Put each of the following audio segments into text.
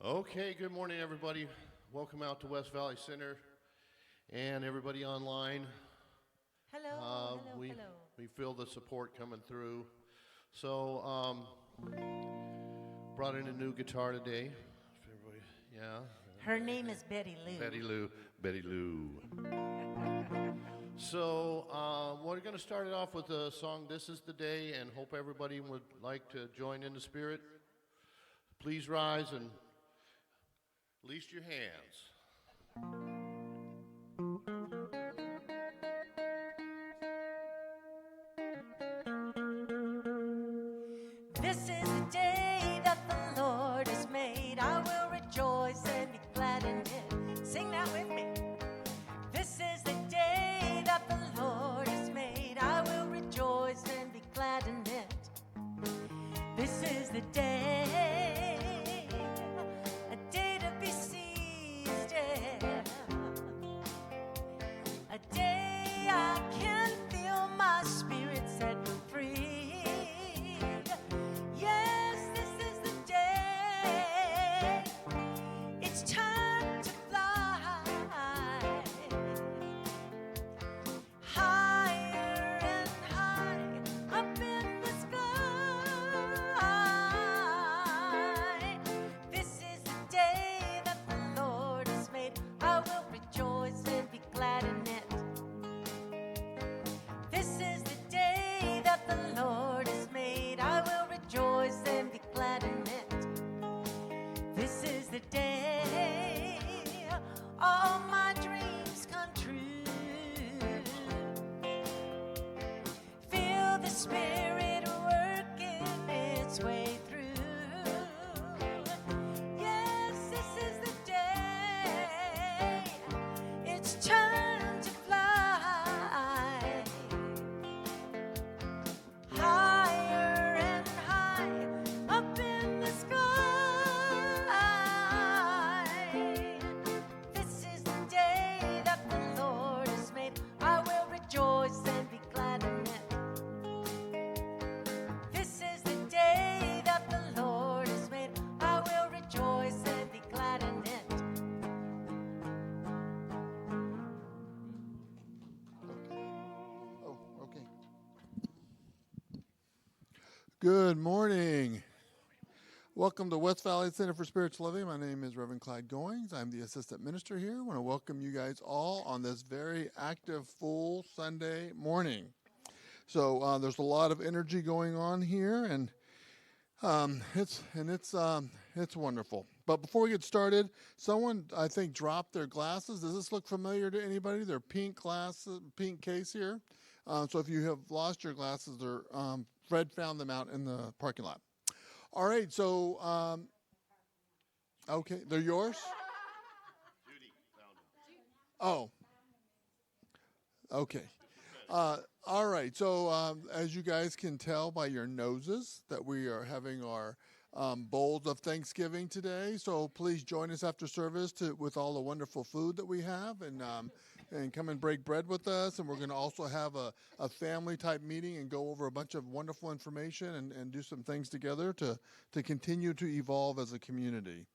Okay, good morning, everybody. Welcome out to West Valley Center and everybody online. We Hello. we feel the support coming through. So, brought in a new guitar today. If everybody, yeah. Her name is Betty Lou. Betty Lou. So, we're going to start it off with the song "This Is the Day," and hope everybody would like to join in the spirit. Please rise and release your hands. This is the day that the Lord has made. I will rejoice and be glad in it. Sing that with me. This is the day that the Lord has made. I will rejoice and be glad in it. This is the day, a day to be seized, yeah. A day I can feel my spirit set free. Yes, this is the day. It's time to fly higher and high up in the sky. This is the day that the Lord has made. I will rejoice and be glad in it. This is the day that the Lord has made. I will rejoice and be glad in it. This is the day all my dreams come true. Feel the Spirit working its way through. Yes, this is the day. It's time to fly higher and high up in the sky. This is the day that the Lord has made. I will rejoice and be glad in it. This is the day that the Lord has made. I will rejoice and be glad in it. Oh, okay. Good morning. Welcome to West Valley Center for Spiritual Living. My name is Reverend Clyde Goings. I'm the assistant minister here. I want to welcome you guys all on this very active, full Sunday morning. So there's a lot of energy going on here, and it's wonderful. But before we get started, someone I think dropped their glasses. Does this look familiar to anybody? Their pink glasses, pink case here. So if you have lost your glasses, Fred found them out in the parking lot. All right, so okay, they're yours. Judy found him. Oh, okay. All right. So as you guys can tell by your noses that we are having our bowls of Thanksgiving today. So please join us after service with all the wonderful food that we have, and come and break bread with us. And we're going to also have a family type meeting and go over a bunch of wonderful information and do some things together to continue to evolve as a community.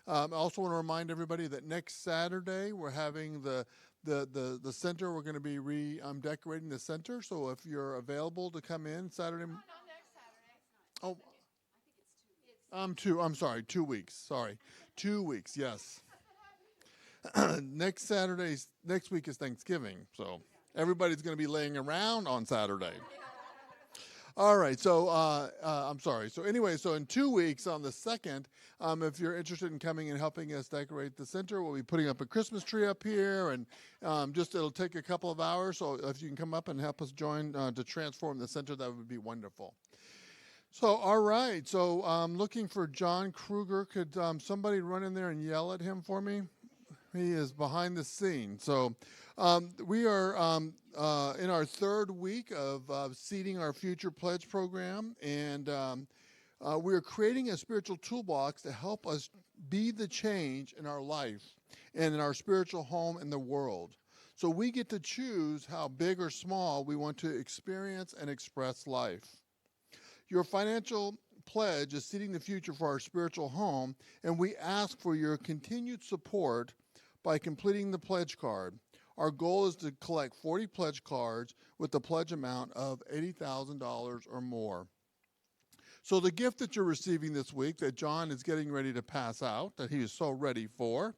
I also want to remind everybody that next Saturday we're having the center. We're going to be decorating the center. So if you're available to come in Saturday. No, not next Saturday. It's not. Oh, I think it's 2 weeks. I'm sorry, 2 weeks. Sorry, 2 weeks. Yes. Next week is Thanksgiving, so everybody's going to be laying around on Saturday. All right, so I'm sorry. So anyway, so in 2 weeks on the 2nd, if you're interested in coming and helping us decorate the center, we'll be putting up a Christmas tree up here, and it'll take a couple of hours. So if you can come up and help us join to transform the center, that would be wonderful. So, all right, so I'm looking for John Kruger. Could somebody run in there and yell at him for me? He is behind the scenes. So we are in our third week of Seeding Our Future Pledge program, and we are creating a spiritual toolbox to help us be the change in our life and in our spiritual home in the world. So we get to choose how big or small we want to experience and express life. Your financial pledge is Seeding the Future for Our Spiritual Home, and we ask for your continued support by completing the pledge card. Our goal is to collect 40 pledge cards with the pledge amount of $80,000 or more. So the gift that you're receiving this week that John is getting ready to pass out, that he is so ready for,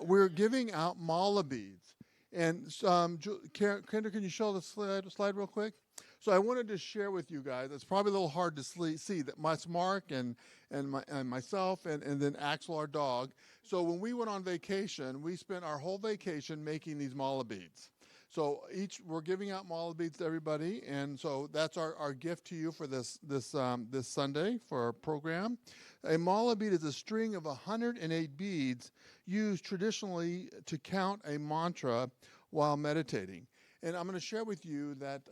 we're giving out mala beads. And Kendra, can you show the slide real quick? So I wanted to share with you guys, it's probably a little hard to see that Mark and myself and then Axel, our dog. So when we went on vacation, we spent our whole vacation making these mala beads. So we're giving out mala beads to everybody, and so that's our gift to you for this Sunday for our program. A mala bead is a string of 108 beads used traditionally to count a mantra while meditating. And I'm going to share with you that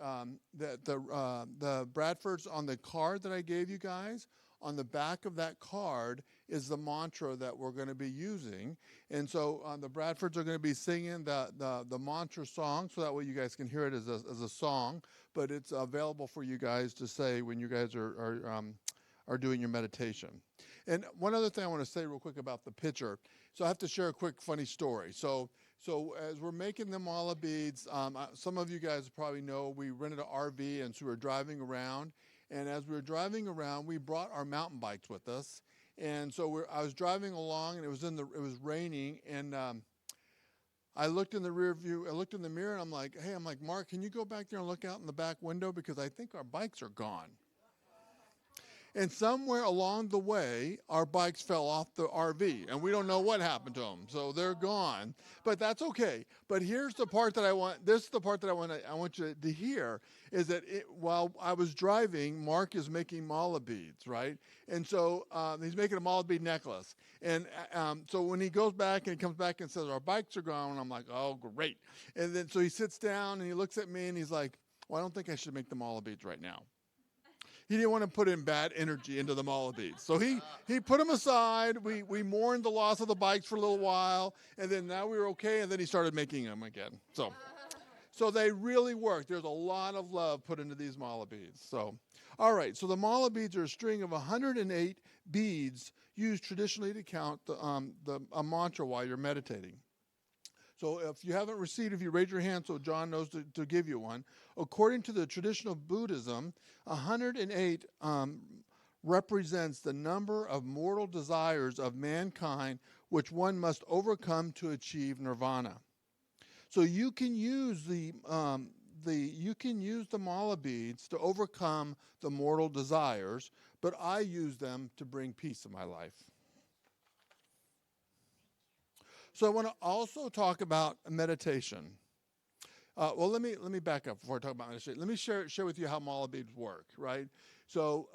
the Bradfords on the card that I gave you guys, on the back of that card is the mantra that we're going to be using. And so the Bradfords are going to be singing the mantra song, so that way you guys can hear it as a song, but it's available for you guys to say when you guys are doing your meditation. And one other thing I want to say real quick about the picture. So I have to share a quick funny story. So as we're making the mala beads, some of you guys probably know we rented an RV, and so we were driving around. And as we were driving around, we brought our mountain bikes with us. And so I was driving along, and it was raining, and I looked in the rear view. I looked in the mirror, and I'm like, Mark, can you go back there and look out in the back window, because I think our bikes are gone. And somewhere along the way, our bikes fell off the RV, and we don't know what happened to them. So they're gone, but that's okay. But here's the part that I want. This is the part that I want you to hear is that while I was driving, Mark is making mala beads, right? And so he's making a mala bead necklace. And so when he goes back and he comes back and says, our bikes are gone, I'm like, oh, great. And then so he sits down and he looks at me and he's like, well, I don't think I should make the mala beads right now. He didn't want to put in bad energy into the mala beads. So he put them aside. We mourned the loss of the bikes for a little while, and then now we were okay, and then he started making them again. So they really work. There's a lot of love put into these mala beads. So, all right, so the mala beads are a string of 108 beads used traditionally to count a mantra while you're meditating. So if you haven't received, if you raise your hand so John knows to give you one. According to the traditional Buddhism, 108 represents the number of mortal desires of mankind which one must overcome to achieve nirvana. So you can use the mala beads to overcome the mortal desires, but I use them to bring peace in my life. So I want to also talk about meditation. Well, let me back up before I talk about meditation. Let me share with you how mala beads work, right? So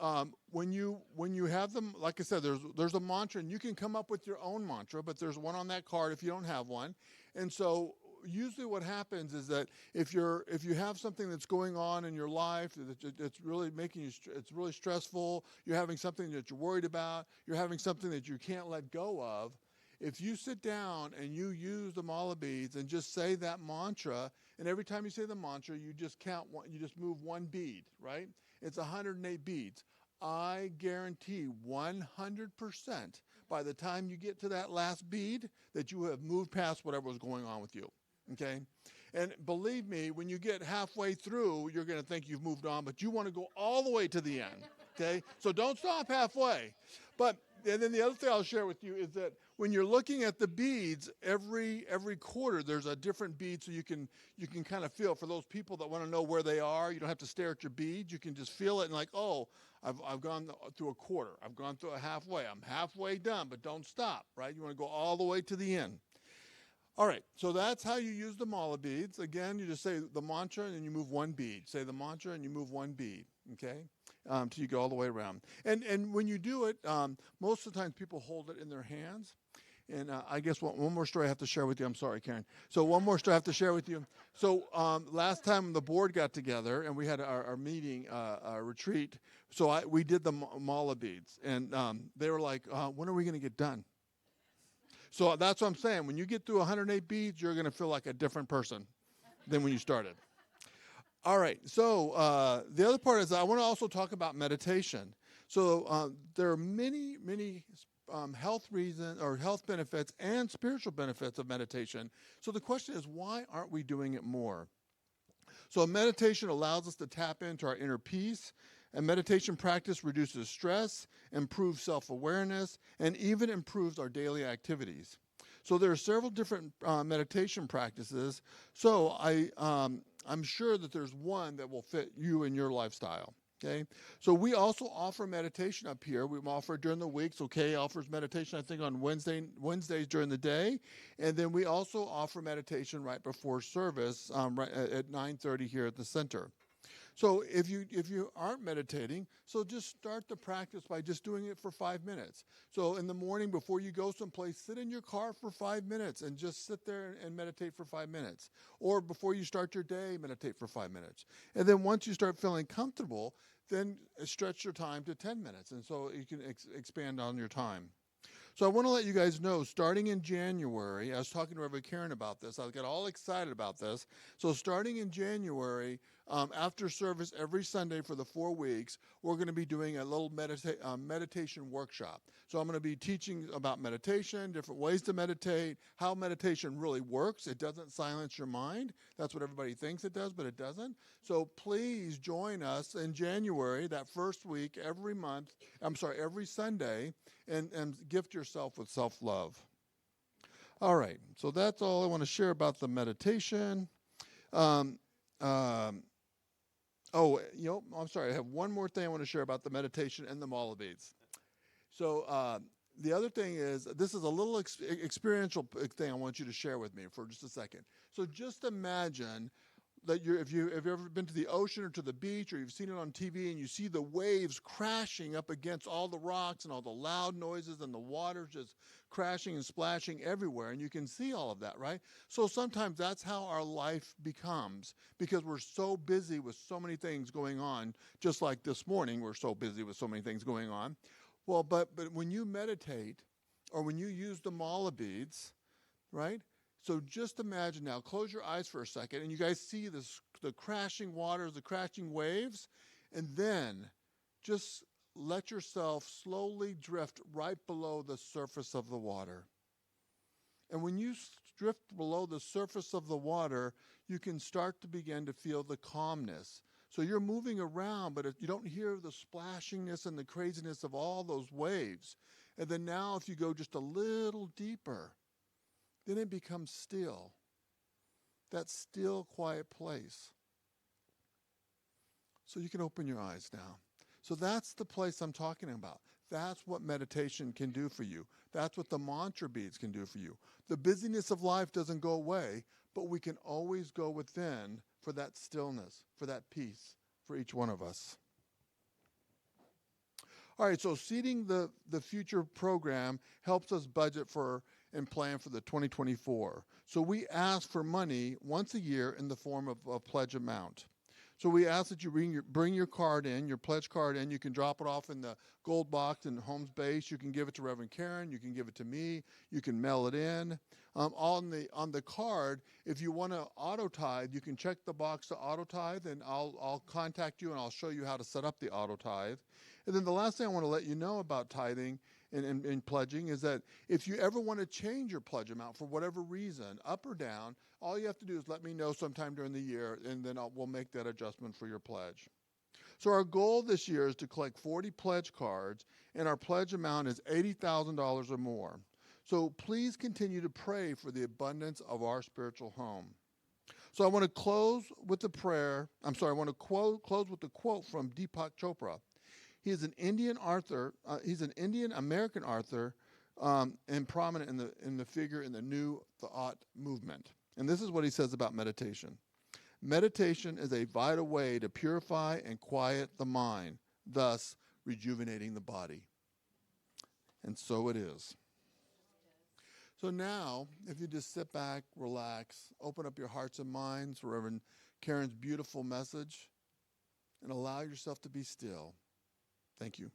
when you have them, like I said, there's a mantra, and you can come up with your own mantra, but there's one on that card if you don't have one. And so usually what happens is that if you have something that's going on in your life that's really making you, it's really stressful, you're having something that you're worried about, you're having something that you can't let go of, if you sit down and you use the mala beads and just say that mantra, and every time you say the mantra, you just count one, you just move one bead, right? It's 108 beads. I guarantee 100% by the time you get to that last bead that you have moved past whatever was going on with you, okay? And believe me, when you get halfway through, you're going to think you've moved on, but you want to go all the way to the end, okay? So don't stop halfway. And then the other thing I'll share with you is that when you're looking at the beads, every quarter there's a different bead, so you can kind of feel. For those people that want to know where they are, you don't have to stare at your beads. You can just feel it and like, oh, I've gone through a quarter. I've gone through a halfway. I'm halfway done, but don't stop, right? You want to go all the way to the end. All right, so that's how you use the mala beads. Again, you just say the mantra and then you move one bead. Say the mantra and you move one bead, okay? Till you go all the way around. And when you do it, most of the time people hold it in their hands. And I guess one more story I have to share with you. I'm sorry, Karen. So one more story I have to share with you. So last time the board got together and we had our meeting, our retreat, so we did the mala beads. And they were like, when are we going to get done? So that's what I'm saying. When you get through 108 beads, you're going to feel like a different person than when you started. All right, so the other part is I want to also talk about meditation. So there are many, many health reasons or health benefits and spiritual benefits of meditation. So the question is, why aren't we doing it more? So meditation allows us to tap into our inner peace, and meditation practice reduces stress, improves self-awareness, and even improves our daily activities. So there are several different meditation practices. So I'm sure that there's one that will fit you and your lifestyle. Okay, so we also offer meditation up here. We offer it during the week. So Kay offers meditation, I think, on Wednesdays during the day, and then we also offer meditation right before service, right at 9:30 here at the center. So if you aren't meditating, so just start the practice by just doing it for 5 minutes. So in the morning before you go someplace, sit in your car for 5 minutes and just sit there and meditate for 5 minutes. Or before you start your day, meditate for 5 minutes. And then once you start feeling comfortable, then stretch your time to 10 minutes. And so you can expand on your time. So I want to let you guys know, starting in January, I was talking to Reverend Karen about this. I got all excited about this. So starting in January, after service every Sunday for the 4 weeks, we're going to be doing a little meditation workshop. So I'm going to be teaching about meditation, different ways to meditate, how meditation really works. It doesn't silence your mind. That's what everybody thinks it does, but it doesn't. So please join us in January, that first week, every Sunday, and gift yourself with self-love. All right, so that's all I want to share about the meditation. I'm sorry, I have one more thing I want to share about the meditation and the Possibilities. So the other thing is, this is a little experiential thing I want you to share with me for just a second. So just imagine that if you've ever been to the ocean or to the beach, or you've seen it on TV and you see the waves crashing up against all the rocks and all the loud noises and the water just crashing and splashing everywhere, and you can see all of that, right? So sometimes that's how our life becomes, because we're so busy with so many things going on, just like this morning we're so busy with so many things going on. Well, but when you meditate or when you use the mala beads, right? So just imagine now, close your eyes for a second, and you guys see the crashing waters, the crashing waves, and then just let yourself slowly drift right below the surface of the water. And when you drift below the surface of the water, you can start to begin to feel the calmness. So you're moving around, but you don't hear the splashingness and the craziness of all those waves. And then now if you go just a little deeper, then it becomes still. That still, quiet place. So you can open your eyes now. So that's the place I'm talking about. That's what meditation can do for you. That's what the mantra beads can do for you. The busyness of life doesn't go away, but we can always go within for that stillness, for that peace, for each one of us. All right, so seeding the future program helps us budget for and plan for the 2024. So we ask for money once a year in the form of a pledge amount. So we ask that you bring your card in, your pledge card in. You can drop it off in the gold box in Homes Base. You can give it to Reverend Karen. You can give it to me. You can mail it in. On the card, if you want to auto tithe, you can check the box to auto tithe, and I'll contact you and I'll show you how to set up the auto tithe. And then the last thing I want to let you know about tithing and pledging is that if you ever want to change your pledge amount for whatever reason, up or down, all you have to do is let me know sometime during the year, and then we'll make that adjustment for your pledge. So our goal this year is to collect 40 pledge cards, and our pledge amount is $80,000 or more. So please continue to pray for the abundance of our spiritual home. So I want to close with the prayer. I want to close with the quote from Deepak Chopra. He is an Indian author. He's an Indian American author, and prominent in the figure in the New Thought movement. And this is what he says about meditation. Meditation is a vital way to purify and quiet the mind, thus rejuvenating the body. And so it is. So now, if you just sit back, relax, open up your hearts and minds for Reverend Karen's beautiful message, and allow yourself to be still. Thank you.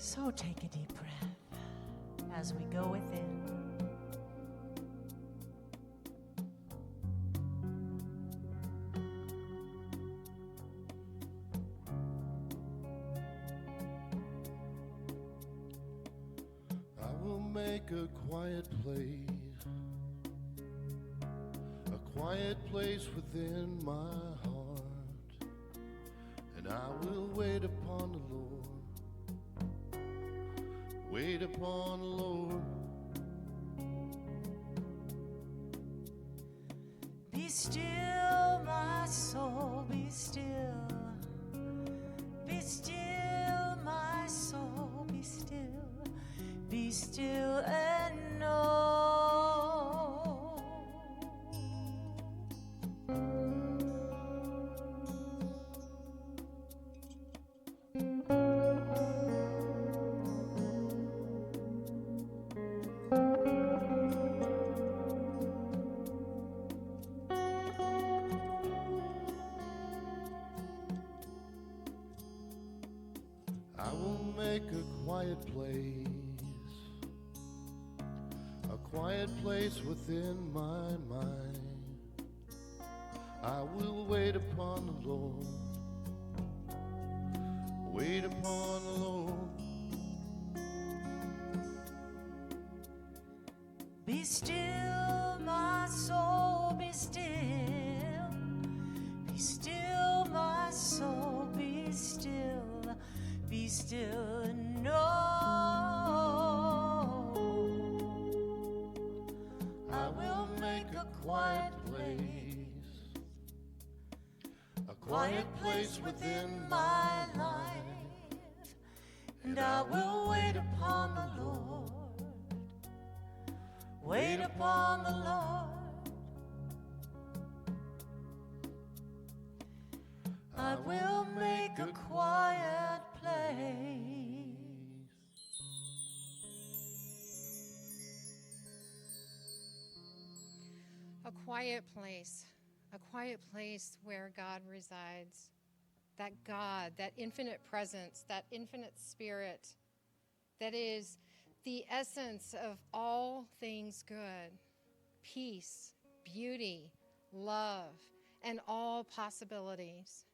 So take a deep breath as we go within. I will make a quiet place within my heart, and I will wait upon the Lord, wait upon the Lord. Be still, my soul, be still. Be still, my soul, be still. Be still and know. I will make a quiet place within my mind. I will wait upon the Lord, wait upon the Lord. Be still, my soul, be still. Be still, my soul, be still. Be still and know. I will make a quiet place within my life, and I will wait upon the Lord, wait upon the Lord. I will make a quiet place. A quiet place where God resides, that God, that infinite presence, that infinite spirit, that is the essence of all things good, peace, beauty, love, and all possibilities.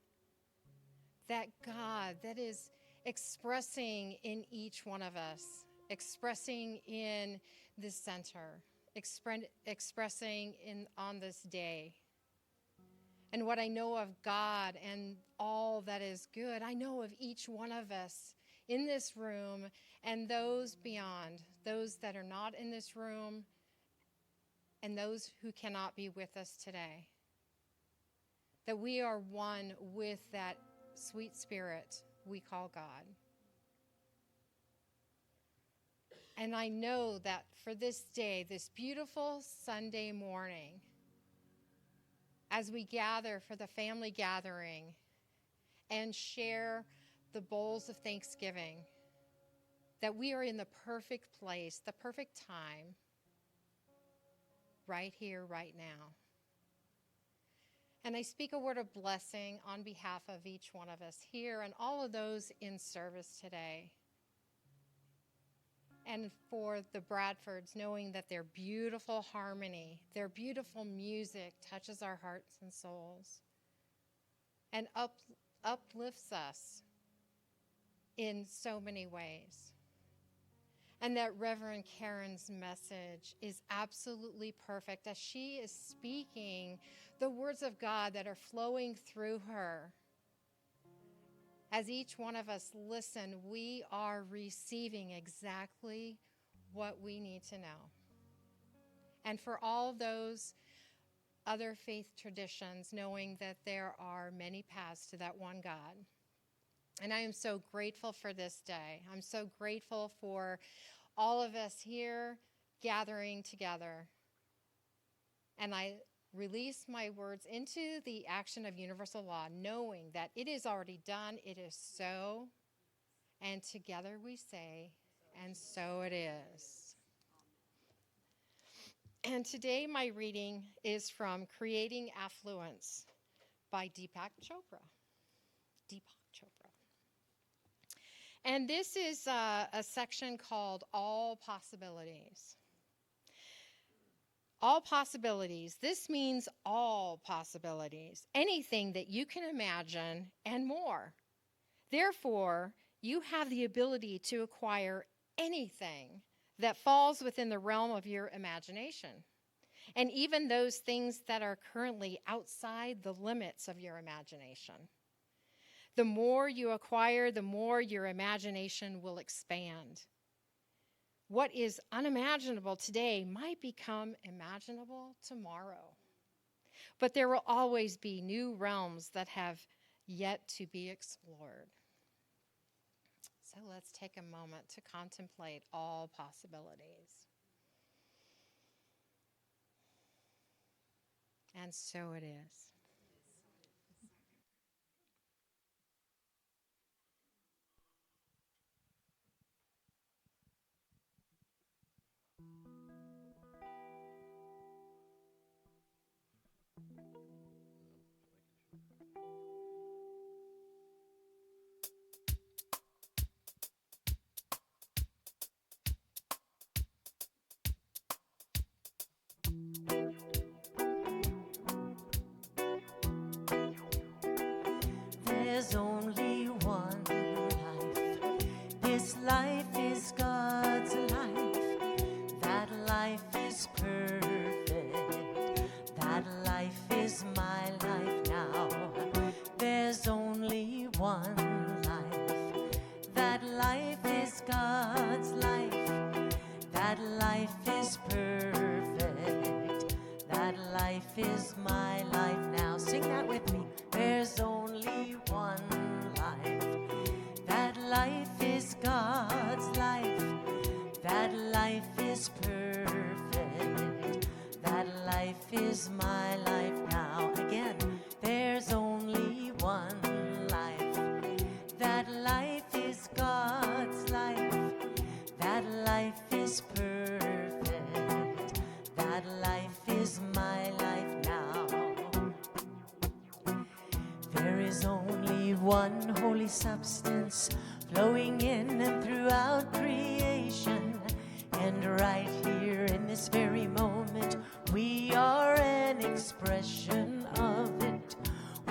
That God that is expressing in each one of us, expressing in this center, expressing on this day. And what I know of God and all that is good, I know of each one of us in this room and those beyond, those that are not in this room and those who cannot be with us today. That we are one with that sweet spirit we call God. And I know that for this day, this beautiful Sunday morning, as we gather for the family gathering and share the bowls of Thanksgiving, that we are in the perfect place, the perfect time, right here, right now. And I speak a word of blessing on behalf of each one of us here and all of those in service today. And for the Bradfords, knowing that their beautiful harmony, their beautiful music touches our hearts and souls and uplifts us in so many ways. And that Reverend Karen's message is absolutely perfect as she is speaking the words of God that are flowing through her. As each one of us listen, we are receiving exactly what we need to know. And for all those other faith traditions, knowing that there are many paths to that one God. And I am so grateful for this day. I'm so grateful for all of us here gathering together. And I release my words into the action of universal law, knowing that it is already done, it is so, and together we say, and so it is. And today my reading is from Creating Affluence by Deepak Chopra. And this is a section called All Possibilities. All possibilities. This means all possibilities, anything that you can imagine and more. Therefore, you have the ability to acquire anything that falls within the realm of your imagination, and even those things that are currently outside the limits of your imagination. The more you acquire, the more your imagination will expand. What is unimaginable today might become imaginable tomorrow. But there will always be new realms that have yet to be explored. So let's take a moment to contemplate all possibilities. And so it is. There's only one life. This life is God's life. That life is perfect. That life is my life now. There's only one life. That life is God's life. That life is perfect. That life is my life now. Sing that with me. There's only one life. That life is God's life. That life is perfect. That life is my life now. Again, there's only one life. That life is God's life. That life is perfect. That life is my life now. There is only one holy substance flowing in and throughout creation. And right here in this very moment, we are an expression of it.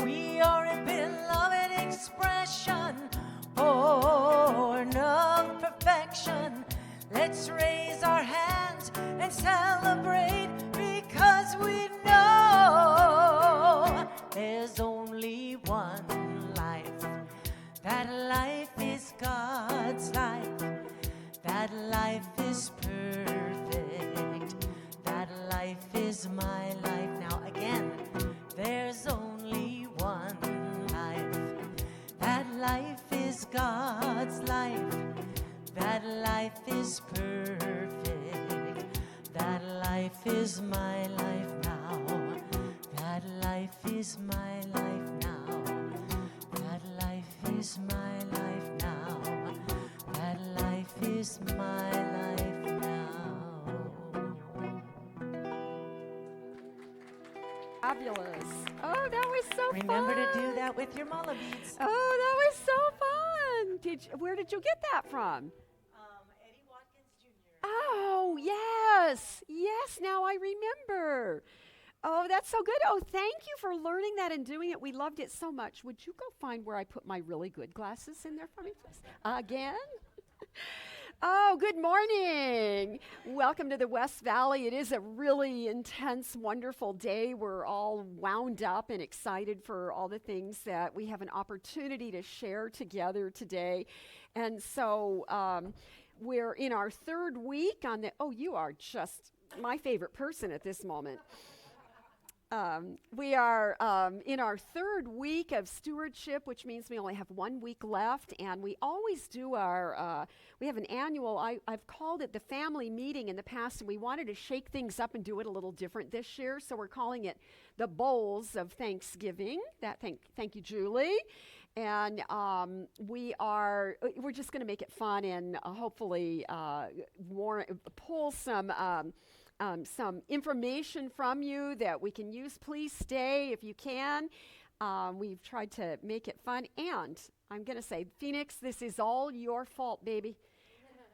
We are a beloved expression, born of perfection. Let's raise our hands and celebrate, because we know there's only one life. That life is God's life. That life is perfect. That life is my life now. Again, there's only one life. That life is God's life. That life is perfect. That life is my life now. That life is my life now. That life is my life now. That life is my life now. Fabulous. Oh, that was so Remember fun. to do that with your mala beads. Oh, that was so fun. Where did you get that from? Eddie Watkins Jr. Oh, yes. Yes, now I remember. Oh, that's so good. Oh, thank you for learning that and doing it. We loved it so much. Would you go find where I put my really good glasses in there for me, please? Again? Oh, good morning. Welcome to the West Valley. It is a really intense, wonderful day. We're all wound up and excited for all the things that we have an opportunity to share together today. And so we're in our third week on the, oh, you are just my favorite person at this moment. We are in our third week of stewardship, which means we only have 1 week left, and we always do our, we have an annual, I've called it the family meeting in the past, and we wanted to shake things up and do it a little different this year, so we're calling it the Bowls of Thanksgiving. Thank you, Julie. And we're just going to make it fun and hopefully pull some information from you that we can use. Please stay if you can. We've tried to make it fun. And I'm going to say, Phoenix, this is all your fault, baby.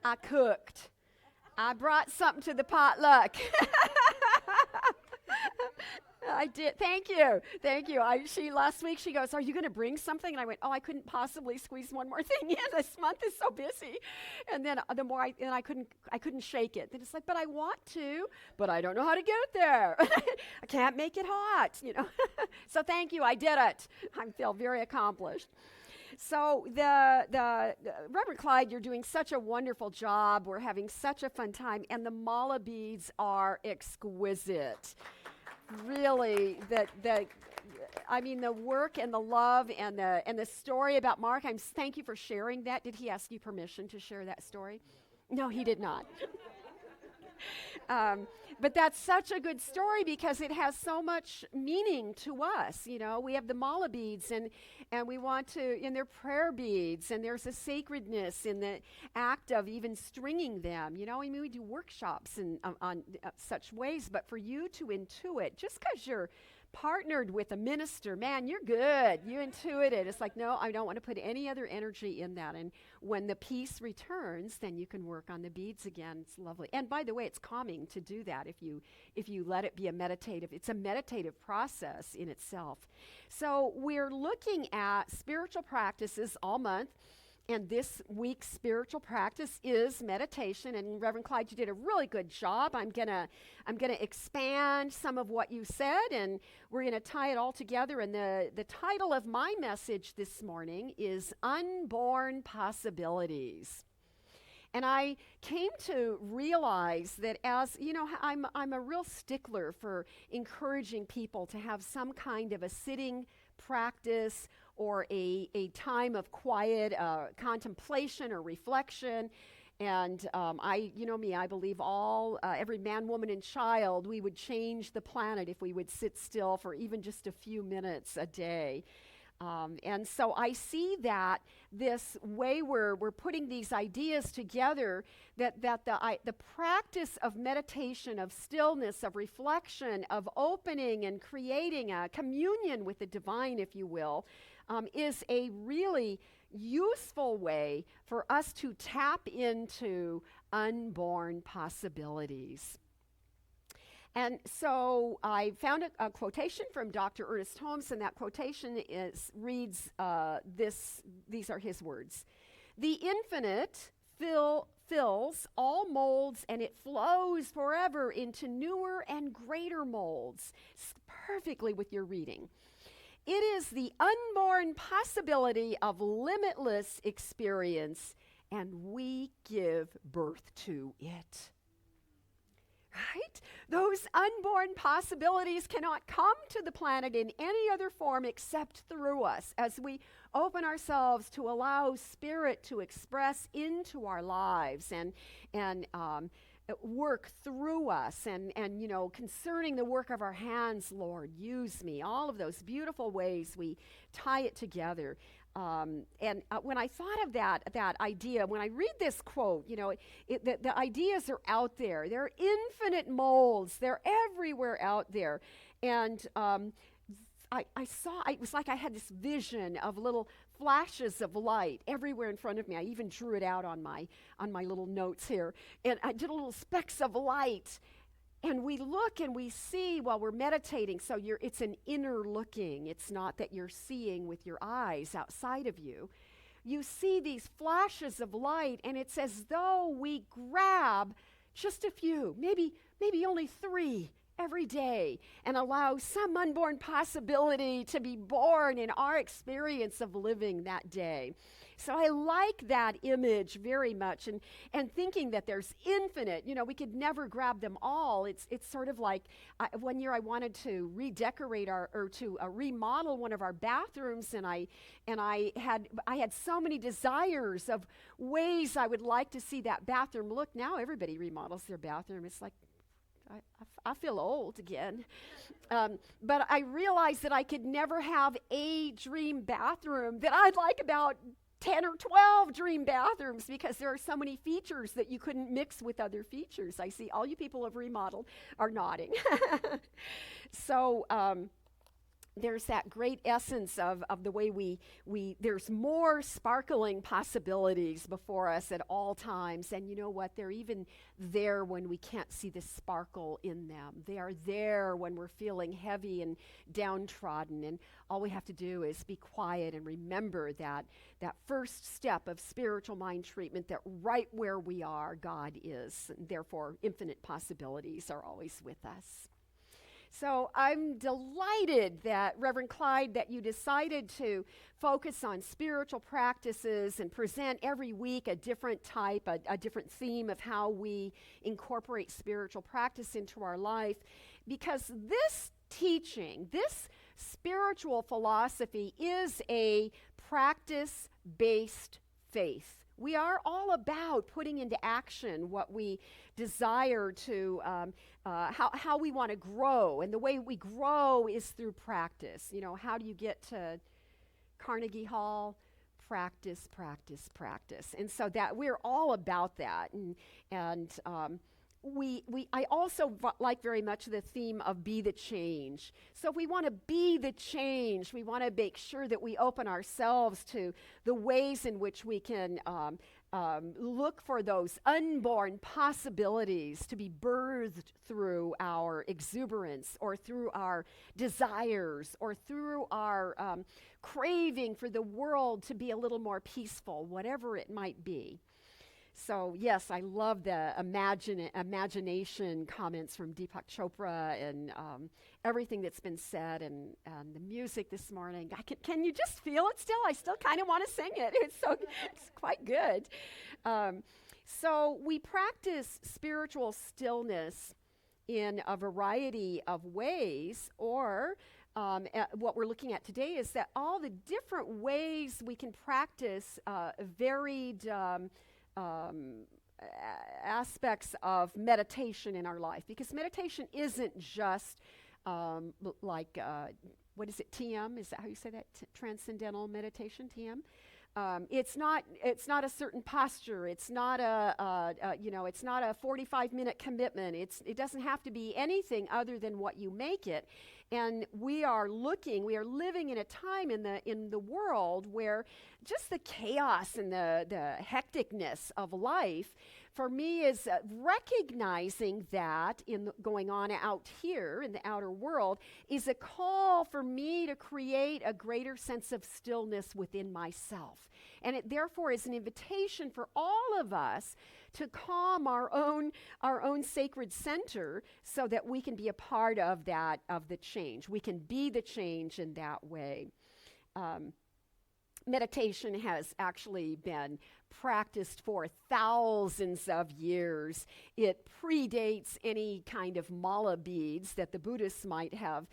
I cooked. I brought something to the potluck. I did. Thank you. Thank you. Last week she goes, "Are you going to bring something?" And I went, "Oh, I couldn't possibly squeeze one more thing in. This month is so busy." And then I couldn't shake it. Then it's like, "But I want to, but I don't know how to get it there. I can't make it hot, you know." So thank you. I did it. I feel very accomplished. So the Reverend Clyde, you're doing such a wonderful job. We're having such a fun time, and the mala beads are exquisite. Really, the work and the love and the story about Mark. Thank you for sharing that. Did he ask you permission to share that story? No, he did not. But that's such a good story because it has so much meaning to us. You know, we have the mala beads and we want to, and they're prayer beads, and there's a sacredness in the act of even stringing them. You know, I mean, we do workshops on such ways, but for you to intuit, just because you're partnered with a minister, man, you're good. You intuit it. It's like, no, I don't want to put any other energy in that. And when the peace returns, then you can work on the beads again. It's lovely. And by the way, it's calming to do that if you let it be it's a meditative process in itself. So we're looking at spiritual practices all month. And this week's spiritual practice is meditation. And Reverend Clyde, you did a really good job. I'm gonna expand some of what you said, and we're gonna tie it all together. And the title of my message this morning is Unborn Possibilities. And I came to realize that, as you know, I'm a real stickler for encouraging people to have some kind of a sitting practice or a time of quiet contemplation or reflection. And I believe every man, woman, and child, we would change the planet if we would sit still for even just a few minutes a day. And so I see that this way we're putting these ideas together, that the practice of meditation, of stillness, of reflection, of opening and creating a communion with the divine, if you will, is a really useful way for us to tap into unborn possibilities. And so I found a quotation from Dr. Ernest Holmes, and that quotation reads these are his words: "The infinite fills all molds, and it flows forever into newer and greater molds." Perfectly with your reading. It is the unborn possibility of limitless experience, and we give birth to it. Right? Those unborn possibilities cannot come to the planet in any other form except through us, as we open ourselves to allow Spirit to express into our lives and work through us, and concerning the work of our hands, Lord, use me. All of those beautiful ways we tie it together. When I thought of that idea, when I read this quote, the ideas are out there. There are infinite molds. They're everywhere out there. And it was like I had this vision of little flashes of light everywhere in front of me. I even drew it out on my little notes here. And I did little specks of light. And we look and we see while we're meditating. So it's an inner looking. It's not that you're seeing with your eyes outside of you. You see these flashes of light, and it's as though we grab just a few, maybe only 3 every day, and allow some unborn possibility to be born in our experience of living that day. So I like that image very much, and thinking that there's infinite, we could never grab them all. It's sort of like one year I wanted to redecorate remodel one of our bathrooms, and I had so many desires of ways I would like to see that bathroom look. Now everybody remodels their bathroom. It's like, I feel old again. But I realized that I could never have a dream bathroom, that I'd like about 10 or 12 dream bathrooms, because there are so many features that you couldn't mix with other features. I see all you people who have remodeled are nodding. So there's that great essence of the way there's more sparkling possibilities before us at all times. And you know what? They're even there when we can't see the sparkle in them. They are there when we're feeling heavy and downtrodden. And all we have to do is be quiet and remember that first step of spiritual mind treatment, that right where we are, God is. And therefore, infinite possibilities are always with us. So I'm delighted that, Reverend Clyde, that you decided to focus on spiritual practices and present every week a different type, a different theme of how we incorporate spiritual practice into our life, because this teaching, this spiritual philosophy is a practice-based faith. We are all about putting into action what we desire to, how we want to grow. And the way we grow is through practice. You know, how do you get to Carnegie Hall? Practice, practice, practice. And so that we're all about that. I also like very much the theme of be the change. So if we want to be the change, we want to make sure that we open ourselves to the ways in which we can look for those unborn possibilities to be birthed through our exuberance or through our desires or through our craving for the world to be a little more peaceful, whatever it might be. So yes, I love the imagination comments from Deepak Chopra and everything that's been said and the music this morning. Can you just feel it still? I still kind of want to sing it. It's quite good. So we practice spiritual stillness in a variety of ways, or what we're looking at today is that all the different ways we can practice varied aspects of meditation in our life, because meditation isn't just what is it, TM? Is that how you say that? Transcendental meditation, TM? It's not a certain posture. It's not it's not a 45-minute commitment. It doesn't have to be anything other than what you make it. And we are living in a time in the world where just the chaos and the hecticness of life, for me, is recognizing that going on out here in the outer world is a call for me to create a greater sense of stillness within myself. And it therefore is an invitation for all of us to calm our own sacred center so that we can be a part of the change. We can be the change in that way. Meditation has actually been practiced for thousands of years. It predates any kind of mala beads that the Buddhists might have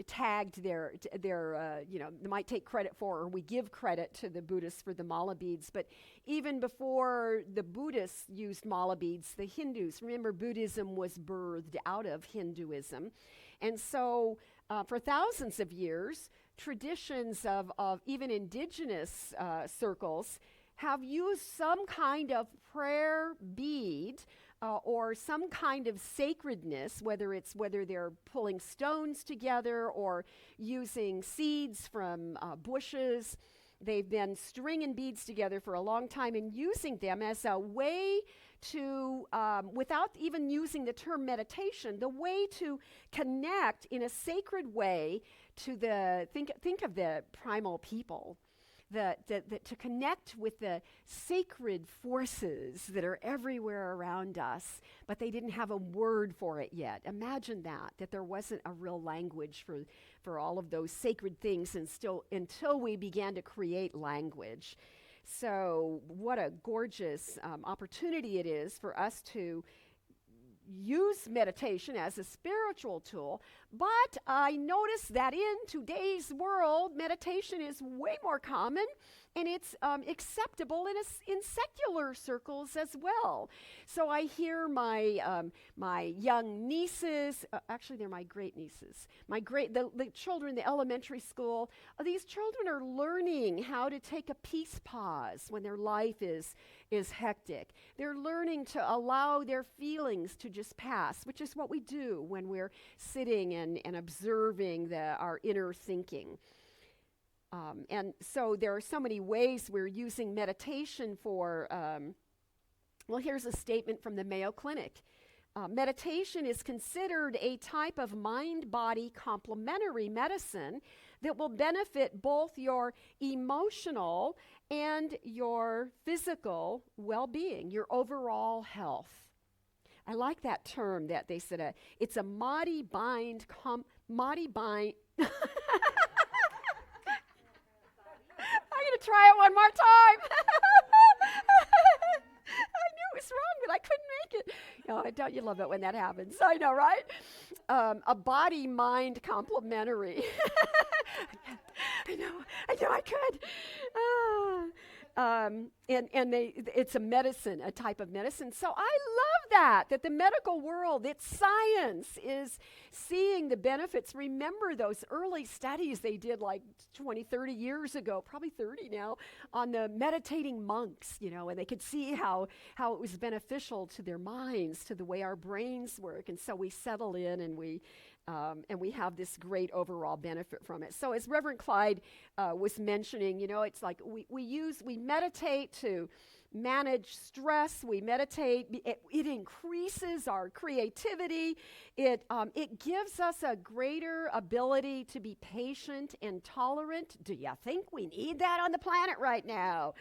tagged their they might take credit for, or we give credit to the Buddhists for the mala beads. But even before the Buddhists used mala beads, the Hindus, remember, Buddhism was birthed out of Hinduism. And so for thousands of years, traditions of even indigenous circles have used some kind of prayer bead or some kind of sacredness, whether they're pulling stones together or using seeds from bushes. They've been stringing beads together for a long time and using them as a way to, without even using the term meditation, the way to connect in a sacred way to think of the primal people, to connect with the sacred forces that are everywhere around us, but they didn't have a word for it yet. Imagine that there wasn't a real language for all of those sacred things until we began to create language. So what a gorgeous opportunity it is for us to use meditation as a spiritual tool. But I notice that in today's world, meditation is way more common, and it's acceptable in secular circles as well. So I hear my young nieces, actually they're my great nieces, the children in the elementary school. These children are learning how to take a peace pause when their life is is hectic. They're learning to allow their feelings to just pass, which is what we do when we're sitting and observing our inner thinking. And so there are so many ways we're using meditation for, well, here's a statement from the Mayo Clinic. Meditation is considered a type of mind-body complementary medicine that will benefit both your emotional and your physical well-being, your overall health. I like that term that they said, it's a body-bind. I'm going to try it one more time. I knew it was wrong, but I couldn't make it. Oh, don't you love it when that happens? I know, right? A body-mind complementary. I know I could. It's a medicine, a type of medicine. So I love that the medical world, its science is seeing the benefits. Remember those early studies they did like 20, 30 years ago, probably 30 now, on the meditating monks, and they could see how it was beneficial to their minds, to the way our brains work. And so we settle in and we have this great overall benefit from it. So as Reverend Clyde was mentioning, it's like we meditate to manage stress. We meditate. It increases our creativity. It gives us a greater ability to be patient and tolerant. Do you think we need that on the planet right now?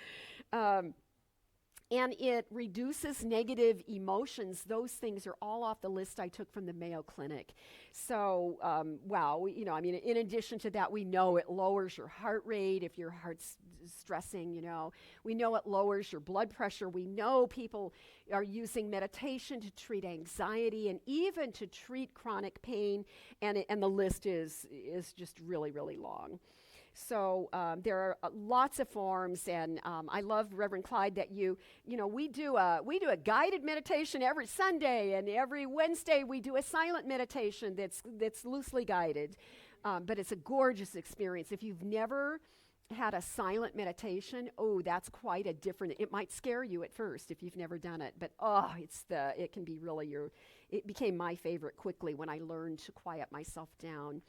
And it reduces negative emotions. Those things are all off the list I took from the Mayo Clinic. So, wow, in addition to that, we know it lowers your heart rate if your heart's stressing, We know it lowers your blood pressure. We know people are using meditation to treat anxiety and even to treat chronic pain, and the list is just really, really long. So there are lots of forms, and I love, Reverend Clyde, that we do a guided meditation every Sunday, and every Wednesday we do a silent meditation that's loosely guided, but it's a gorgeous experience. If you've never had a silent meditation, that's quite a different. It might scare you at first if you've never done it, but it can be really it became my favorite quickly when I learned to quiet myself down.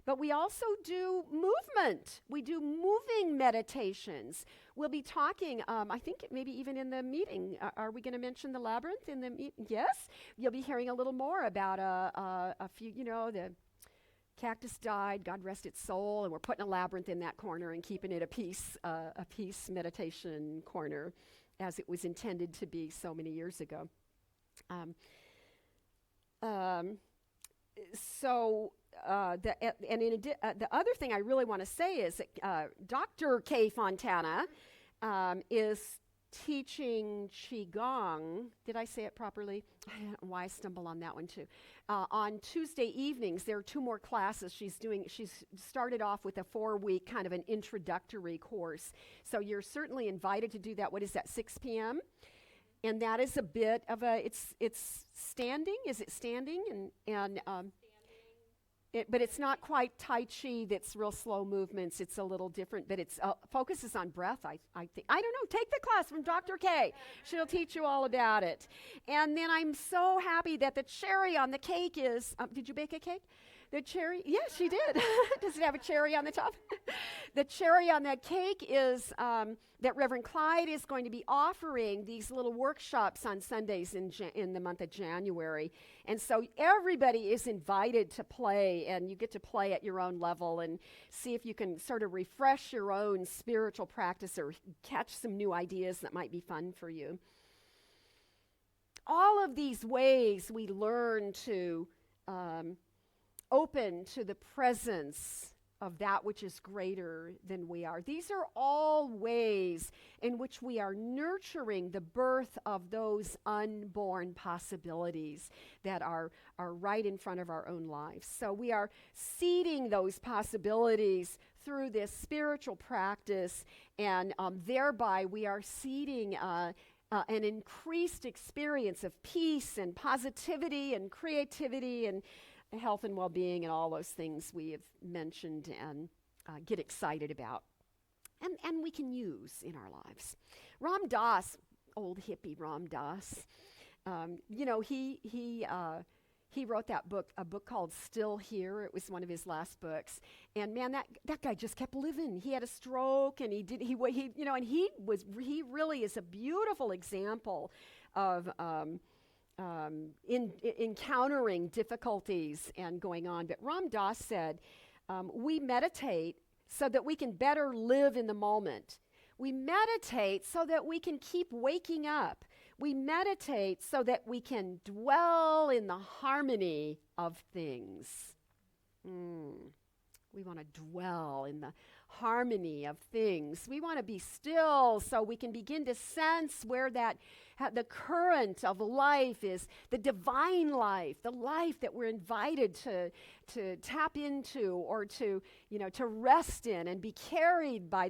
But we also do movement. We do moving meditations. We'll be talking, I think maybe even in the meeting. Are we going to mention the labyrinth in the meeting? Yes. You'll be hearing a little more about a few, the cactus died, God rest its soul, and we're putting a labyrinth in that corner and keeping it a peace meditation corner, as it was intended to be so many years ago. The other thing I really want to say is that Dr. Kay Fontana is teaching Qigong. Did I say it properly? I don't know why I stumble on that one too. On Tuesday evenings, there are 2 more classes she's doing. She's started off with a 4-week kind of an introductory course. So you're certainly invited to do that. What is that, 6 p.m.? And that is a bit of it's standing. Is it standing? But it's not quite Tai Chi that's real slow movements. It's a little different, but it focuses on breath, I think. I don't know. Take the class from Dr. K. She'll teach you all about it. And then I'm so happy that the cherry on the cake is, did you bake a cake? The cherry, yes, she did. Does it have a cherry on the top? The cherry on that cake is that Reverend Clyde is going to be offering these little workshops on Sundays in the month of January. And so everybody is invited to play, and you get to play at your own level and see if you can sort of refresh your own spiritual practice or catch some new ideas that might be fun for you. All of these ways we learn to open to the presence of that which is greater than we are. These are all ways in which we are nurturing the birth of those unborn possibilities that are right in front of our own lives. So we are seeding those possibilities through this spiritual practice, and thereby we are seeding an increased experience of peace and positivity and creativity and health and well-being and all those things we have mentioned and get excited about and we can use in our lives. Ram Dass old hippie Ram Dass. You know, he wrote that book, a book called Still Here. It was one of his last books. And man, that guy just kept living. He had a stroke, and he really is a beautiful example of encountering difficulties and going on. But Ram Dass said, we meditate so that we can better live in the moment. We meditate so that we can keep waking up. We meditate so that we can dwell in the harmony of things. We want to dwell in the harmony of things. We want to be still so we can begin to sense where the current of life is, the divine life, the life that we're invited to tap into, or to rest in and be carried by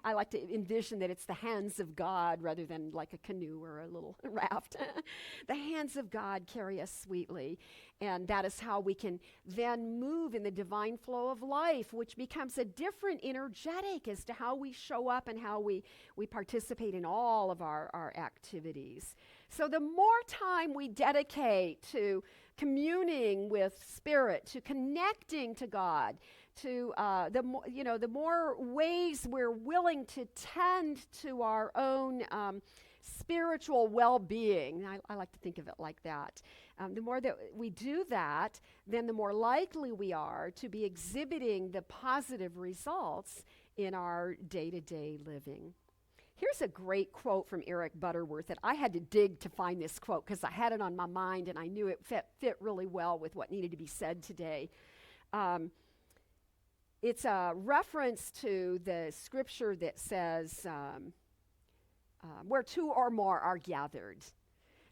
I like to envision that it's the hands of God rather than like a canoe or a little raft. The hands of God carry us sweetly, and that is how we can then move in the divine flow of life, which becomes a different energetic as to how we show up and how we participate in all of our activities. So the more time we dedicate to communing with Spirit, to connecting to God, to the more ways we're willing to tend to our own spiritual well-being. I like to think of it like that. The more that we do that, then the more likely we are to be exhibiting the positive results in our day-to-day living. Here's a great quote from Eric Butterworth that I had to dig to find this quote because I had it on my mind and I knew it fit really well with what needed to be said today. It's a reference to the scripture that says, where two or more are gathered.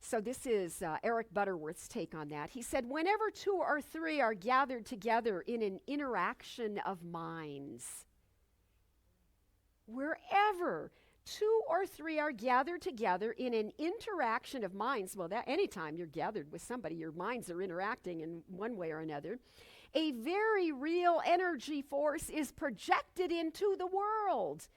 So this is Eric Butterworth's take on that. He said, whenever two or three are gathered together in an interaction of minds, wherever two or three are gathered together in an interaction of minds, well, that anytime you're gathered with somebody, your minds are interacting in one way or another, a very real energy force is projected into the world.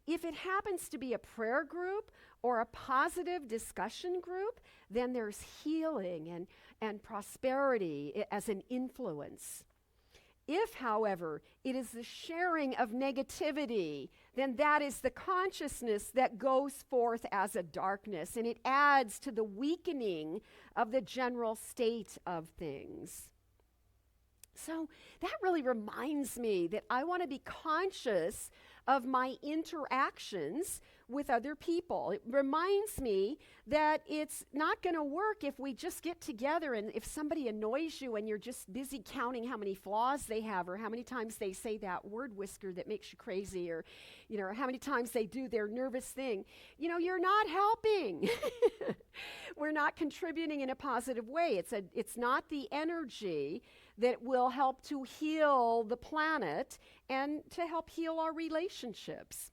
If it happens to be a prayer group or a positive discussion group, then there's healing and prosperity as an influence. If, however, it is the sharing of negativity, then that is the consciousness that goes forth as a darkness, and it adds to the weakening of the general state of things. So that really reminds me that I want to be conscious of my interactions with other people. It reminds me that it's not going to work if we just get together and if somebody annoys you and you're just busy counting how many flaws they have or how many times they say that word whisker that makes you crazy or how many times they do their nervous thing. You're not helping. We're not contributing in a positive way. It's not the energy that will help to heal the planet and to help heal our relationships.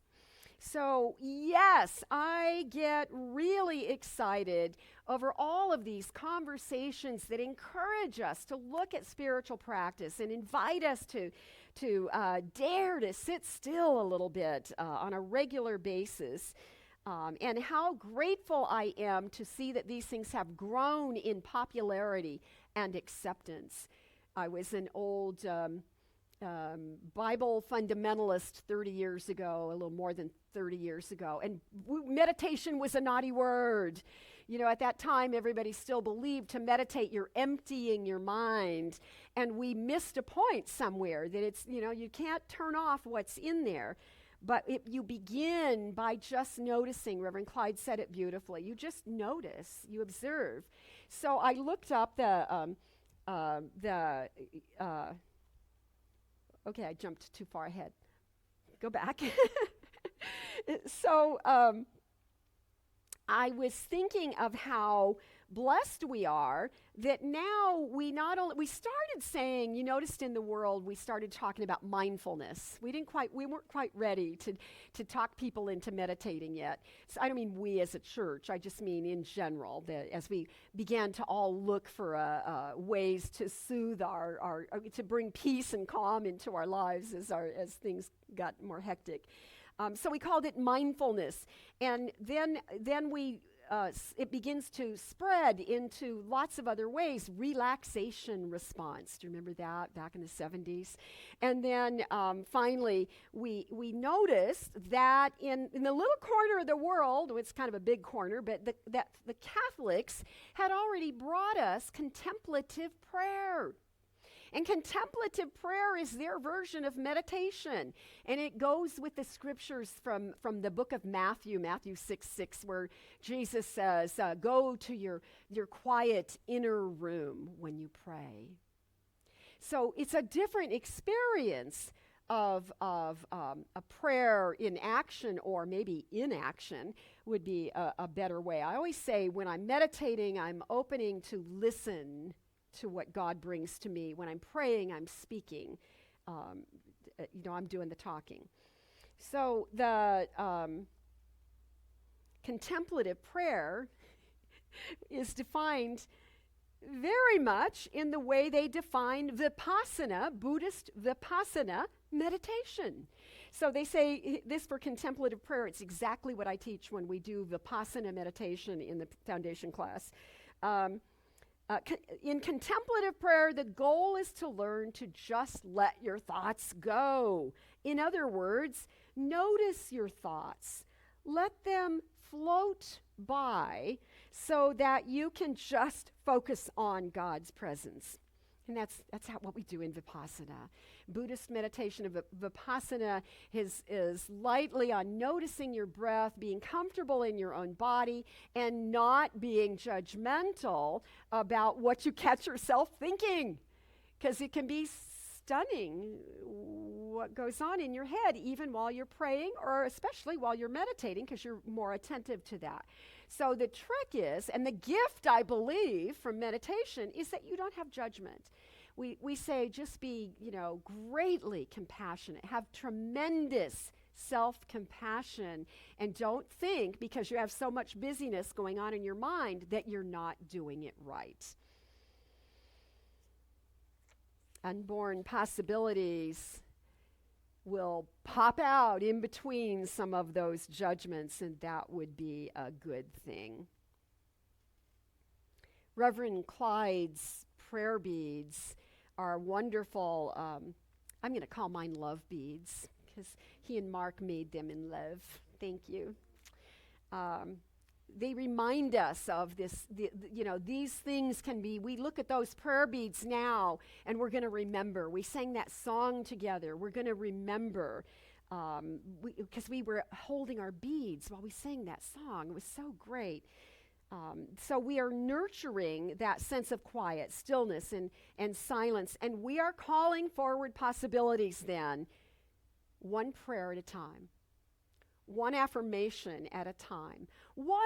So, yes, I get really excited over all of these conversations that encourage us to look at spiritual practice and invite us to dare to sit still a little bit on a regular basis. And how grateful I am to see that these things have grown in popularity and acceptance. I was an old Bible fundamentalist 30 years ago, a little more than 30 years ago, and meditation was a naughty word. At that time, everybody still believed to meditate, you're emptying your mind, and we missed a point somewhere that it's, you can't turn off what's in there. But you begin by just noticing. Reverend Clyde said it beautifully. You just notice, you observe. So I looked up okay, I jumped too far ahead. Go back. So I was thinking of how blessed we are that now we started saying, you noticed in the world, we started talking about mindfulness. We weren't quite ready to talk people into meditating yet. So I don't mean we as a church, I just mean in general, that as we began to all look for ways to soothe to bring peace and calm into our lives as things got more hectic. So we called it mindfulness. And then we it begins to spread into lots of other ways. Relaxation response. Do you remember that back in the 70s? And then finally, we noticed that in the little corner of the world, it's kind of a big corner, but that the Catholics had already brought us contemplative prayer. And contemplative prayer is their version of meditation. And it goes with the scriptures from the book of Matthew 6:6, where Jesus says, go to your quiet inner room when you pray. So it's a different experience of a prayer in action, or maybe inaction would be a better way. I always say when I'm meditating, I'm opening to listen to what God brings to me. When I'm praying, I'm speaking. I'm doing the talking. So the contemplative prayer is defined very much in the way they define Vipassana, Buddhist Vipassana meditation. So they say this for contemplative prayer. It's exactly what I teach when we do Vipassana meditation in the foundation class. In contemplative prayer, the goal is to learn to just let your thoughts go. In other words, notice your thoughts. Let them float by so that you can just focus on God's presence. And that's what we do in Vipassana. Buddhist meditation of Vipassana is lightly on noticing your breath, being comfortable in your own body, and not being judgmental about what you catch yourself thinking. Because it can be stunning what goes on in your head, even while you're praying, or especially while you're meditating, because you're more attentive to that. So the trick is, and the gift, I believe, from meditation is that you don't have judgment. We say just be, greatly compassionate. Have tremendous self-compassion. And don't think, because you have so much busyness going on in your mind, that you're not doing it right. Unborn possibilities will pop out in between some of those judgments, and that would be a good thing. Reverend Clyde's prayer beads are wonderful. I'm going to call mine love beads, because he and Mark made them in love. Thank you. They remind us of this, these things can be, we look at those prayer beads now, and we're going to remember. We sang that song together. We're going to remember, because we were holding our beads while we sang that song. It was so great. So we are nurturing that sense of quiet, stillness, and silence, and we are calling forward possibilities then, one prayer at a time. One affirmation at a time. One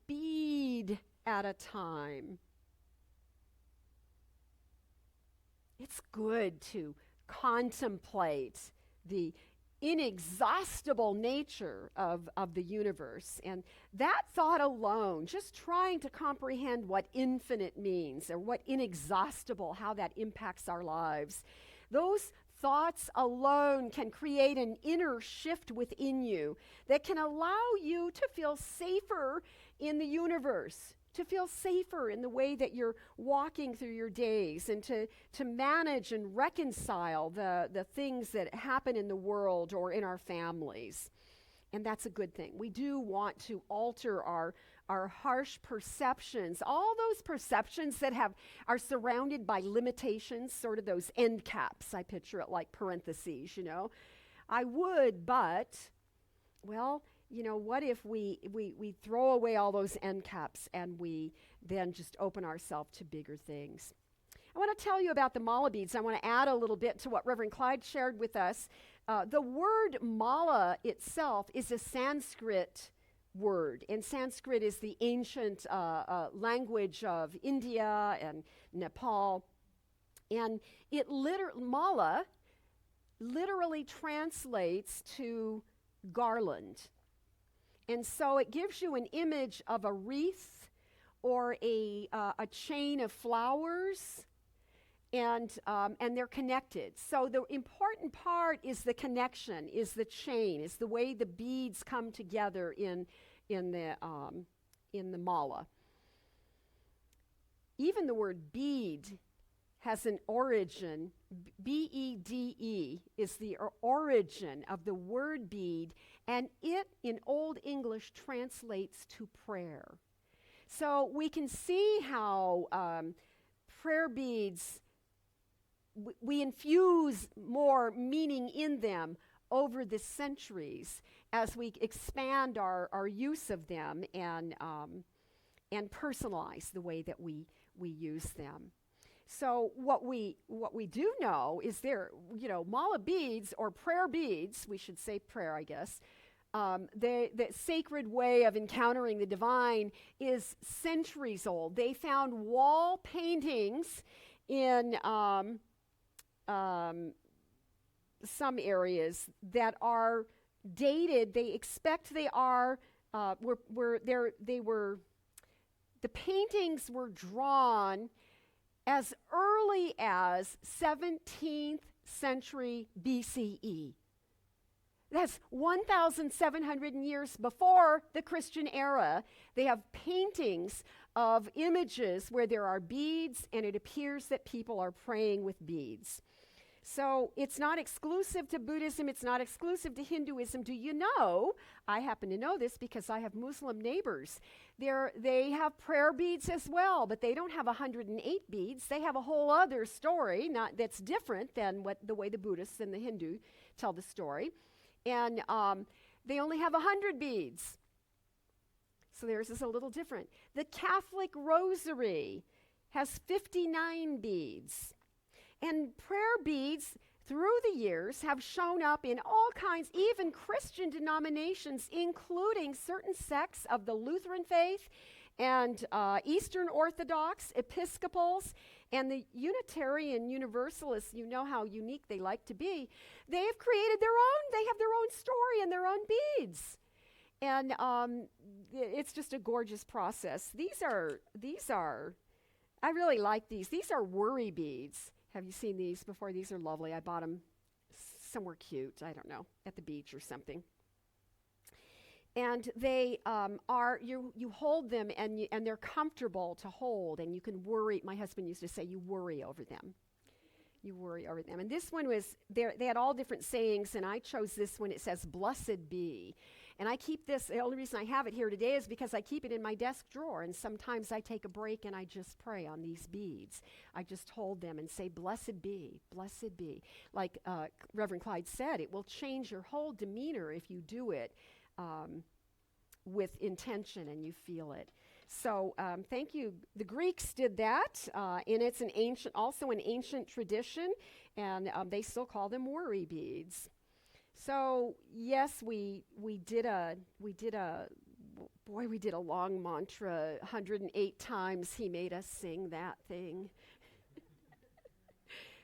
bead at a time. It's good to contemplate the inexhaustible nature of the universe. And that thought alone, just trying to comprehend what infinite means, or what inexhaustible, how that impacts our lives, those thoughts alone can create an inner shift within you that can allow you to feel safer in the universe, to feel safer in the way that you're walking through your days, and to manage and reconcile the things that happen in the world or in our families. And that's a good thing. We do want to alter our harsh perceptions, all those perceptions that are surrounded by limitations, sort of those end caps. I picture it like parentheses, I would, but, well, what if we throw away all those end caps and we then just open ourselves to bigger things? I want to tell you about the mala beads. I want to add a little bit to what Reverend Clyde shared with us. The word mala itself is a Sanskrit word, and Sanskrit is the ancient language of India and Nepal, and mala literally translates to garland, and so it gives you an image of a wreath or a chain of flowers, and they're connected. So the important part is the connection, is the chain, is the way the beads come together in in the mala. Even the word bead has an origin. B-E-D-E is the origin of the word bead, and it in Old English translates to prayer. So we can see how prayer beads, we infuse more meaning in them over the centuries as we expand our use of them and personalize the way that we use them. So what we do know is mala beads or prayer beads, we should say prayer, I guess, the sacred way of encountering the divine is centuries old. They found wall paintings in some areas that are dated. They expect they are the paintings were drawn as early as 17th century BCE. That's 1,700 years before the Christian era. They have paintings of images where there are beads, and it appears that people are praying with beads. So it's not exclusive to Buddhism. It's not exclusive to Hinduism. Do you know? I happen to know this because I have Muslim neighbors. They have prayer beads as well, but they don't have 108 beads. They have a whole other story that's different than the way the Buddhists and the Hindu tell the story. And they only have 100 beads. So theirs is a little different. The Catholic Rosary has 59 beads. And prayer beads through the years have shown up in all kinds, even Christian denominations, including certain sects of the Lutheran faith and Eastern Orthodox, Episcopals, and the Unitarian Universalists. You know how unique they like to be. They have created they have their own story and their own beads. And it's just a gorgeous process. These are, I really like these. These are worry beads. Have you seen these before? These are lovely. I bought them somewhere cute, I don't know, at the beach or something. And they you hold them and they're comfortable to hold, and you can worry. My husband used to say, you worry over them. You worry over them. And this one was, they had all different sayings, and I chose this one. It says, blessed be. And I keep this, the only reason I have it here today is because I keep it in my desk drawer, and sometimes I take a break and I just pray on these beads. I just hold them and say, blessed be, blessed be. Like Reverend Clyde said, it will change your whole demeanor if you do it with intention and you feel it. So thank you. The Greeks did that, and it's also an ancient tradition, and they still call them worry beads. So yes, we did a long mantra 108 times. He made us sing that thing.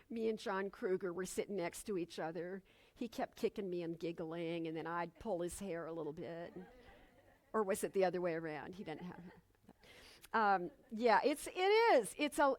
Me and John Kruger were sitting next to each other. He kept kicking me and giggling, and then I'd pull his hair a little bit. Or was it the other way around? He didn't have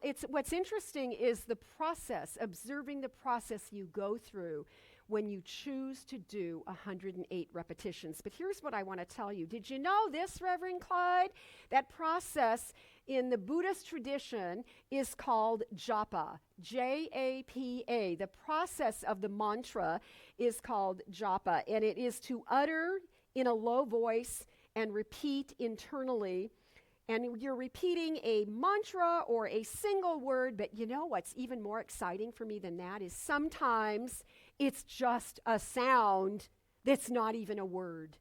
it's what's interesting is the process, observing the process you go through when you choose to do 108 repetitions. But here's what I want to tell you. Did you know this, Reverend Clyde? That process in the Buddhist tradition is called japa, J-A-P-A. The process of the mantra is called japa, and it is to utter in a low voice and repeat internally. And you're repeating a mantra or a single word, but you know what's even more exciting for me than that is sometimes it's just a sound that's not even a word.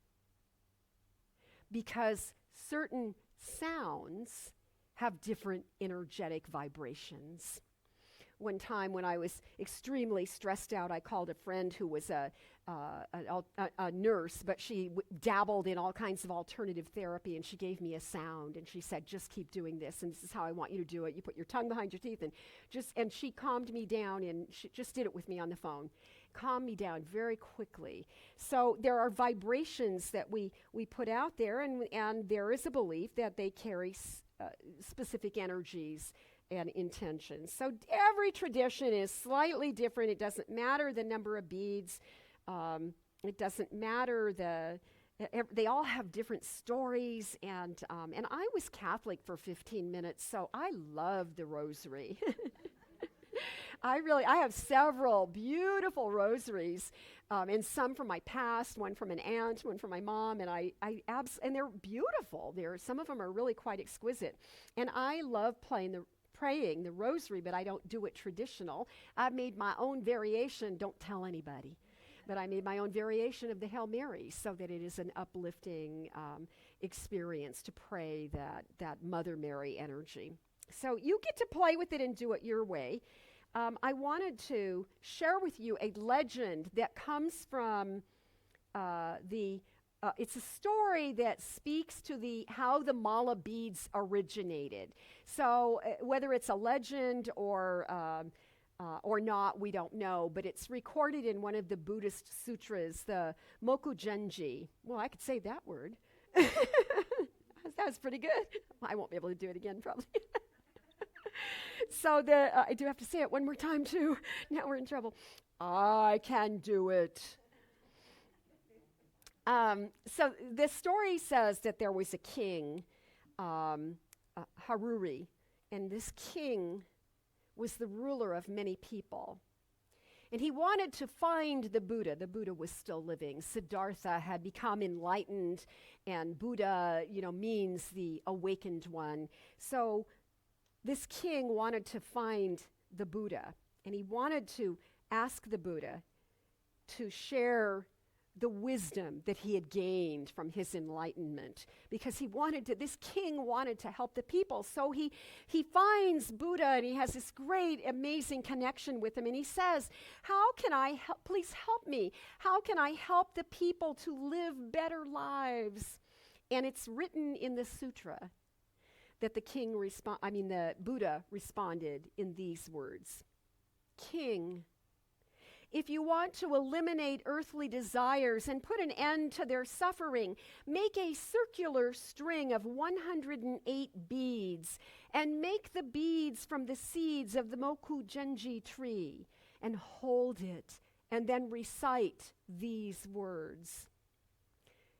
Because certain sounds have different energetic vibrations. One time when I was extremely stressed out, I called a friend who was a nurse, but she dabbled in all kinds of alternative therapy, and she gave me a sound, and she said, just keep doing this, and this is how I want you to do it. You put your tongue behind your teeth, and she calmed me down, and she just did it with me on the phone. Calm me down very quickly. So there are vibrations that we put out there, and there is a belief that they carry specific energies and intentions. So every tradition is slightly different. It doesn't matter the number of beads. It doesn't matter they all have different stories, and I was Catholic for 15 minutes, so I love the rosary. I have several beautiful rosaries, and some from my past, one from an aunt, one from my mom, and and they're beautiful. Some of them are really quite exquisite, and I love praying the rosary, but I don't do it traditional. I've made my own variation. Don't tell anybody. But I made my own variation of the Hail Mary so that it is an uplifting experience to pray that Mother Mary energy. So you get to play with it and do it your way. I wanted to share with you a legend that comes from it's a story that speaks to how the mala beads originated. So whether it's a legend or not, we don't know, but it's recorded in one of the Buddhist sutras, the Mokugenji. Well, I could say that word. That was pretty good. I won't be able to do it again, probably. So I do have to say it one more time, too. Now we're in trouble. I can do it. So the story says that there was a king, Haruri, and this king was the ruler of many people. And he wanted to find the Buddha. The Buddha was still living. Siddhartha had become enlightened, and Buddha, means the awakened one. So this king wanted to find the Buddha, and he wanted to ask the Buddha to share the wisdom that he had gained from his enlightenment, because this king wanted to help the people. So he finds Buddha, and he has this great, amazing connection with him, and he says, how can I help? Please help me. How can I help the people to live better lives? And it's written in the sutra that the Buddha responded in these words: King, if you want to eliminate earthly desires and put an end to their suffering, make a circular string of 108 beads and make the beads from the seeds of the Mokugenji tree and hold it, and then recite these words: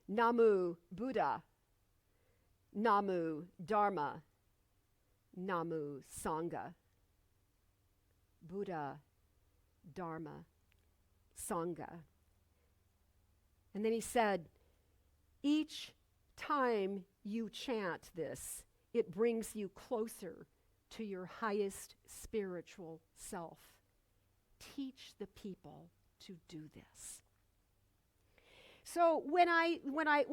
Namu Buddha, Namu Dharma, Namu Sangha. Buddha, Dharma, Sangha. And then he said, each time you chant this, it brings you closer to your highest spiritual self. Teach the people to do this. So when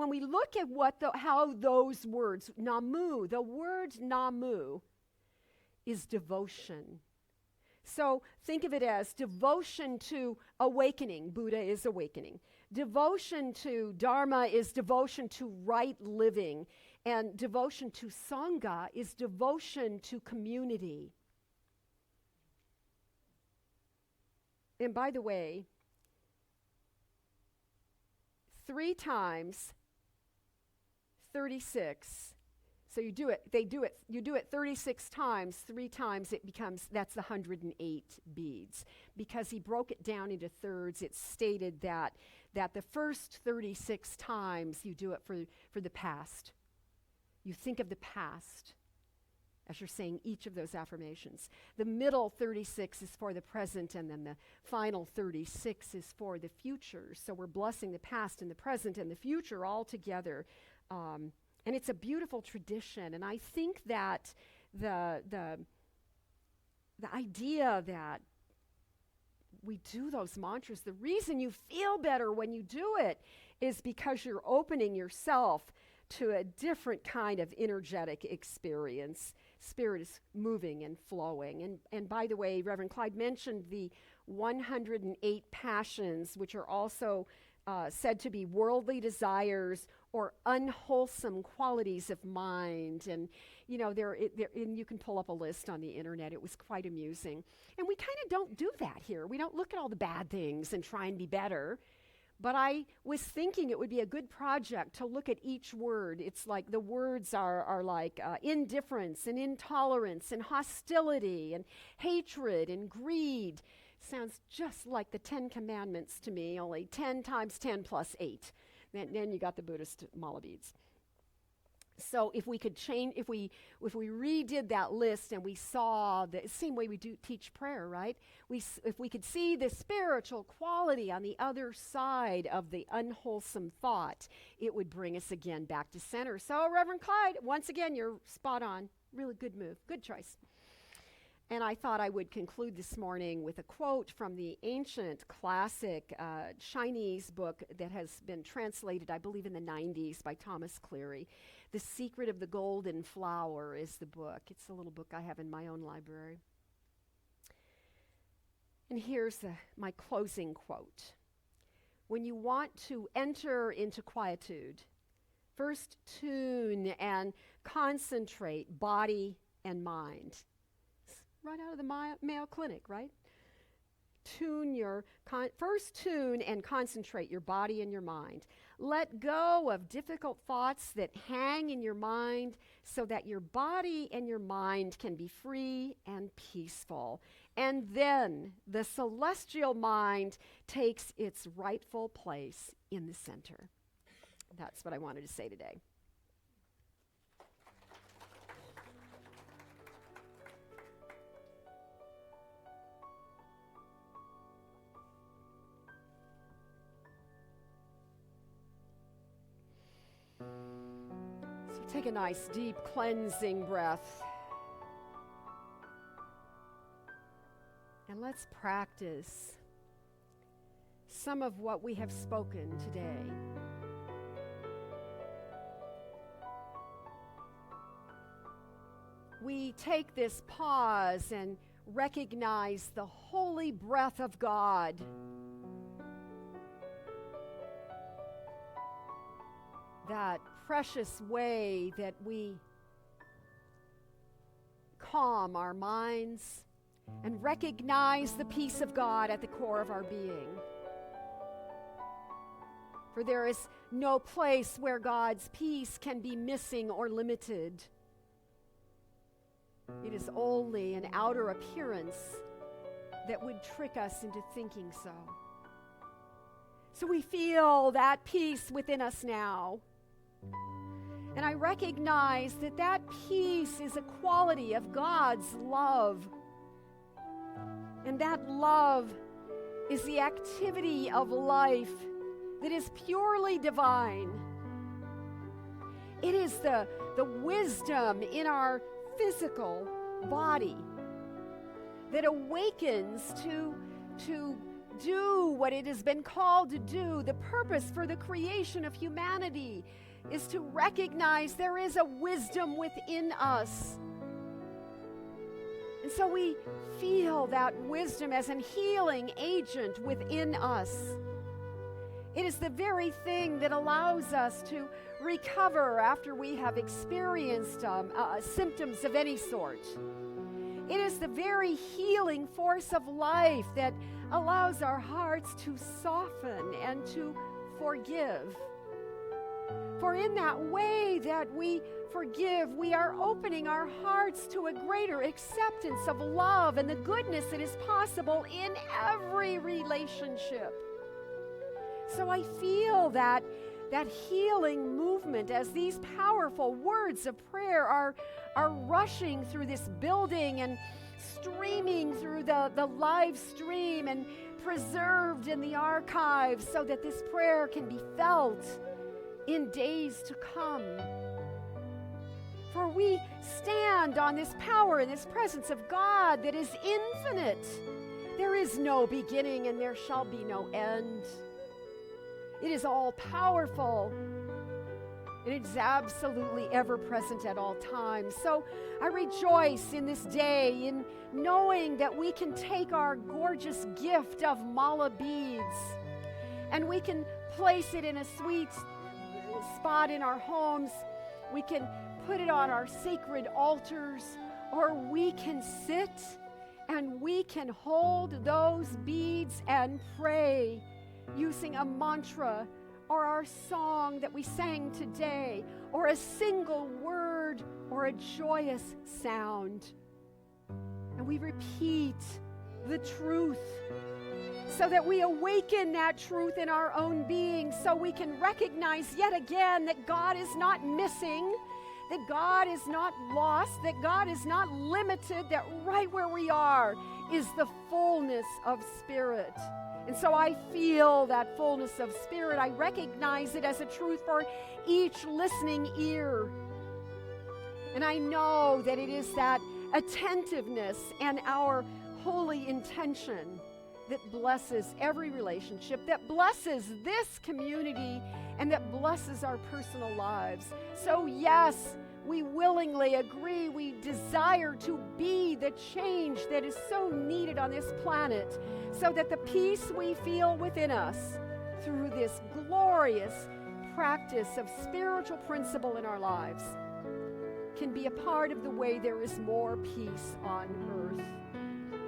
we look at how those words, Namu, the word Namu is devotion. So think of it as devotion to awakening. Buddha is awakening. Devotion to Dharma is devotion to right living. And devotion to Sangha is devotion to community. And by the way, 3 times 36. So you do it 36 times, 3 times that's the 108 beads. Because he broke it down into thirds, it's stated that the first 36 times you do it for the past. You think of the past as you're saying each of those affirmations. The middle 36 is for the present, and then the final 36 is for the future. So we're blessing the past and the present and the future all together. And it's a beautiful tradition, and I think that the idea that we do those mantras, the reason you feel better when you do it is because you're opening yourself to a different kind of energetic experience. Spirit is moving and flowing. And by the way, Reverend Clyde mentioned the 108 passions, which are also said to be worldly desires or unwholesome qualities of mind. And, and you can pull up a list on the internet. It was quite amusing. And we kind of don't do that here. We don't look at all the bad things and try and be better. But I was thinking it would be a good project to look at each word. It's like the words are like indifference and intolerance and hostility and hatred and greed. Sounds just like the 10 Commandments to me, only 10 times 10 plus 8. Then you got the Buddhist mala beads. So if we could change, if we redid that list and we saw the same way we do teach prayer, right? If we could see the spiritual quality on the other side of the unwholesome thought, it would bring us again back to center. So Reverend Clyde, once again, you're spot on. Really good move. Good choice. And I thought I would conclude this morning with a quote from the ancient classic Chinese book that has been translated, I believe, in the 90s by Thomas Cleary. The Secret of the Golden Flower is the book. It's a little book I have in my own library. And here's my closing quote. When you want to enter into quietude, first tune and concentrate body and mind. Right out of the Mayo Clinic, right? First tune and concentrate your body and your mind. Let go of difficult thoughts that hang in your mind so that your body and your mind can be free and peaceful. And then the celestial mind takes its rightful place in the center. That's what I wanted to say today. So take a nice deep cleansing breath. And let's practice some of what we have spoken today. We take this pause and recognize the holy breath of God. That precious way that we calm our minds and recognize the peace of God at the core of our being. For there is no place where God's peace can be missing or limited. It is only an outer appearance that would trick us into thinking so. So we feel that peace within us now. And I recognize that that peace is a quality of God's love. And that love is the activity of life that is purely divine. It is the wisdom in our physical body that awakens to do what it has been called to do. The purpose for the creation of humanity is to recognize there is a wisdom within us. And so we feel that wisdom as an healing agent within us. It is the very thing that allows us to recover after we have experienced symptoms of any sort. It is the very healing force of life that allows our hearts to soften and to forgive. For in that way that we forgive, we are opening our hearts to a greater acceptance of love and the goodness that is possible in every relationship. So I feel that healing movement as these powerful words of prayer are rushing through this building and streaming through the live stream and preserved in the archives so that this prayer can be felt in days to come. For we stand on this power and this presence of God that is infinite. There is no beginning and there shall be no end. It is all powerful. And it is absolutely ever present at all times. So I rejoice in this day in knowing that we can take our gorgeous gift of mala beads and we can place it in a sweet spot in our homes. We can put it on our sacred altars, or we can sit and we can hold those beads and pray using a mantra or our song that we sang today, or a single word or a joyous sound. And we repeat the truth so that we awaken that truth in our own being, so we can recognize yet again that God is not missing, that God is not lost, that God is not limited, that right where we are is the fullness of Spirit. And so I feel that fullness of Spirit. I recognize it as a truth for each listening ear. And I know that it is that attentiveness and our holy intention that blesses every relationship, that blesses this community, and that blesses our personal lives. So yes, we willingly agree, we desire to be the change that is so needed on this planet, so that the peace we feel within us through this glorious practice of spiritual principle in our lives can be a part of the way there is more peace on earth.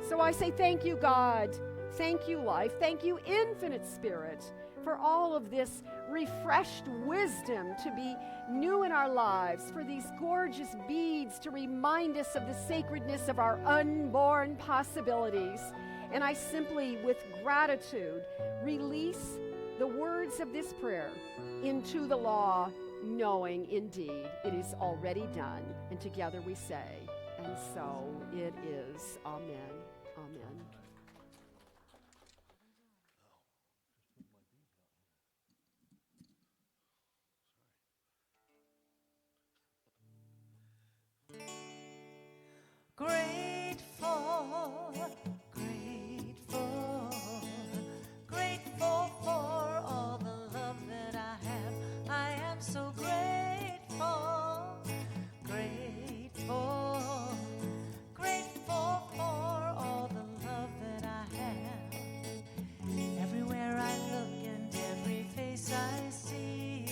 So I say thank you, God. Thank you, life. Thank you, infinite Spirit, for all of this refreshed wisdom to be new in our lives, for these gorgeous beads to remind us of the sacredness of our unborn possibilities. And I simply, with gratitude, release the words of this prayer into the law, knowing indeed it is already done. And together we say, and so it is. Amen. Amen. Grateful, grateful, grateful for all the love that I have. I am so grateful, grateful, grateful for all the love that I have. Everywhere I look and every face I see,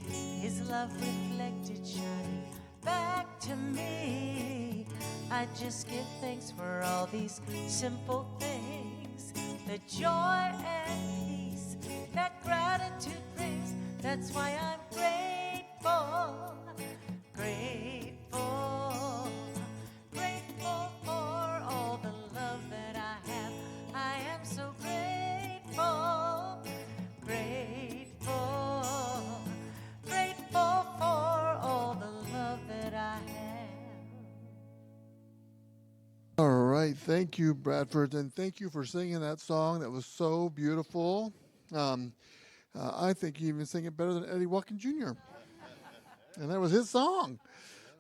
His love reflected shining back to me. I just give thanks for all these simple things, the joy and peace that gratitude brings. That's why I'm grateful, grateful, grateful for all the love that I have. I am so grateful, grateful, grateful for all the love that I have. All right, thank you, Bradford, and thank you for singing that song. That was so beautiful. I think you even sing it better than Eddie Watkins Jr. And that was his song.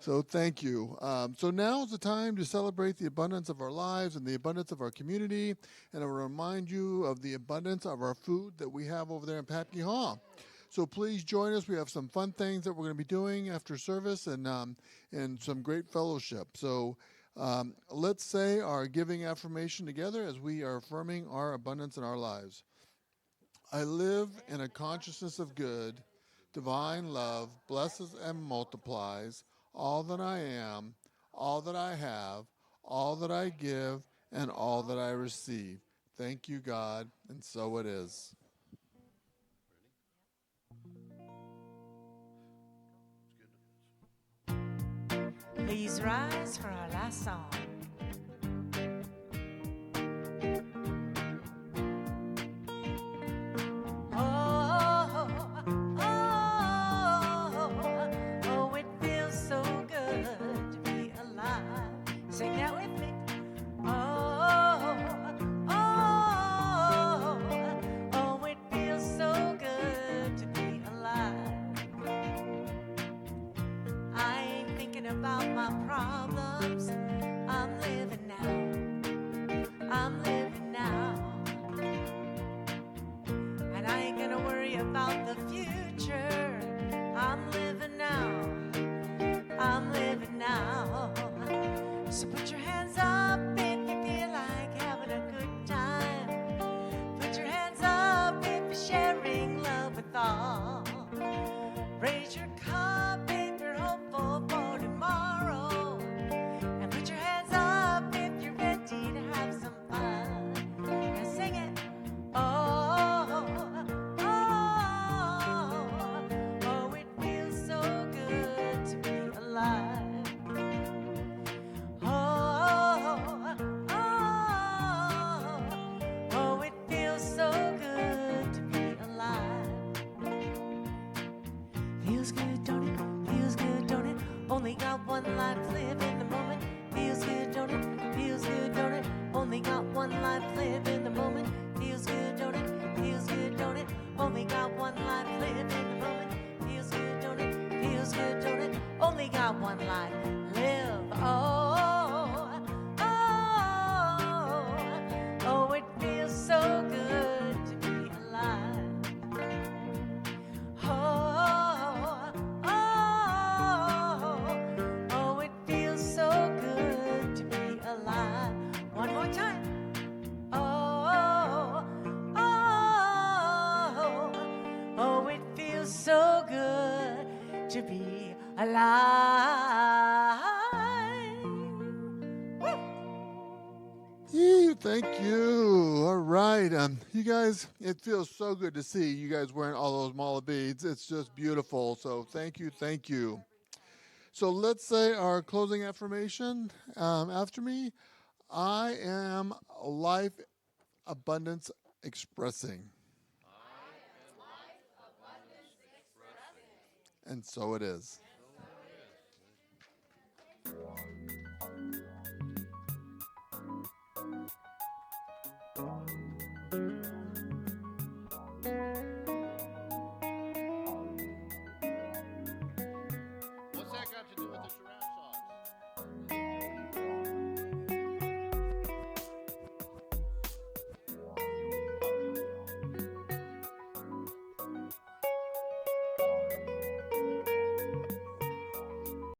So thank you. So now is the time to celebrate the abundance of our lives and the abundance of our community, and I will remind you of the abundance of our food that we have over there in Papke Hall. So please join us. We have some fun things that we're going to be doing after service, and some great fellowship. So let's say our giving affirmation together as we are affirming our abundance in our lives. I live in a consciousness of good. Divine love blesses and multiplies all that I am, all that I have, all that I give, and all that I receive. Thank you, God, and so it is. Please rise for our last song. Oh, oh, oh, it feels so good to be alive. Sing that with me. Oh, oh, oh, it feels so good to be alive. I ain't thinking about my problems. I'm living now. I'm living now. And I ain't gonna worry about the future. I'm living now. I'm living now. So put your hands up if you feel like having a good time. Put your hands up if you're sharing love with all. Raise your cup if you're hopeful for tomorrow. And put your hands up if you're ready to have some fun. Now sing it. Oh, oh, oh, it feels so good to be alive. Oh, life, live in the moment. Feels good, don't it? Feels good, don't it? Only got one life, live. Oh, it feels so good to be alive. Oh, it feels so good to be alive. One more time. Oh, it feels so good to be alive. Woo! Thank you. All right. You guys, it feels so good to see you guys wearing all those mala beads. It's just beautiful. So thank you. Thank you. So let's say our closing affirmation after me. I am life abundance expressing. And so it is.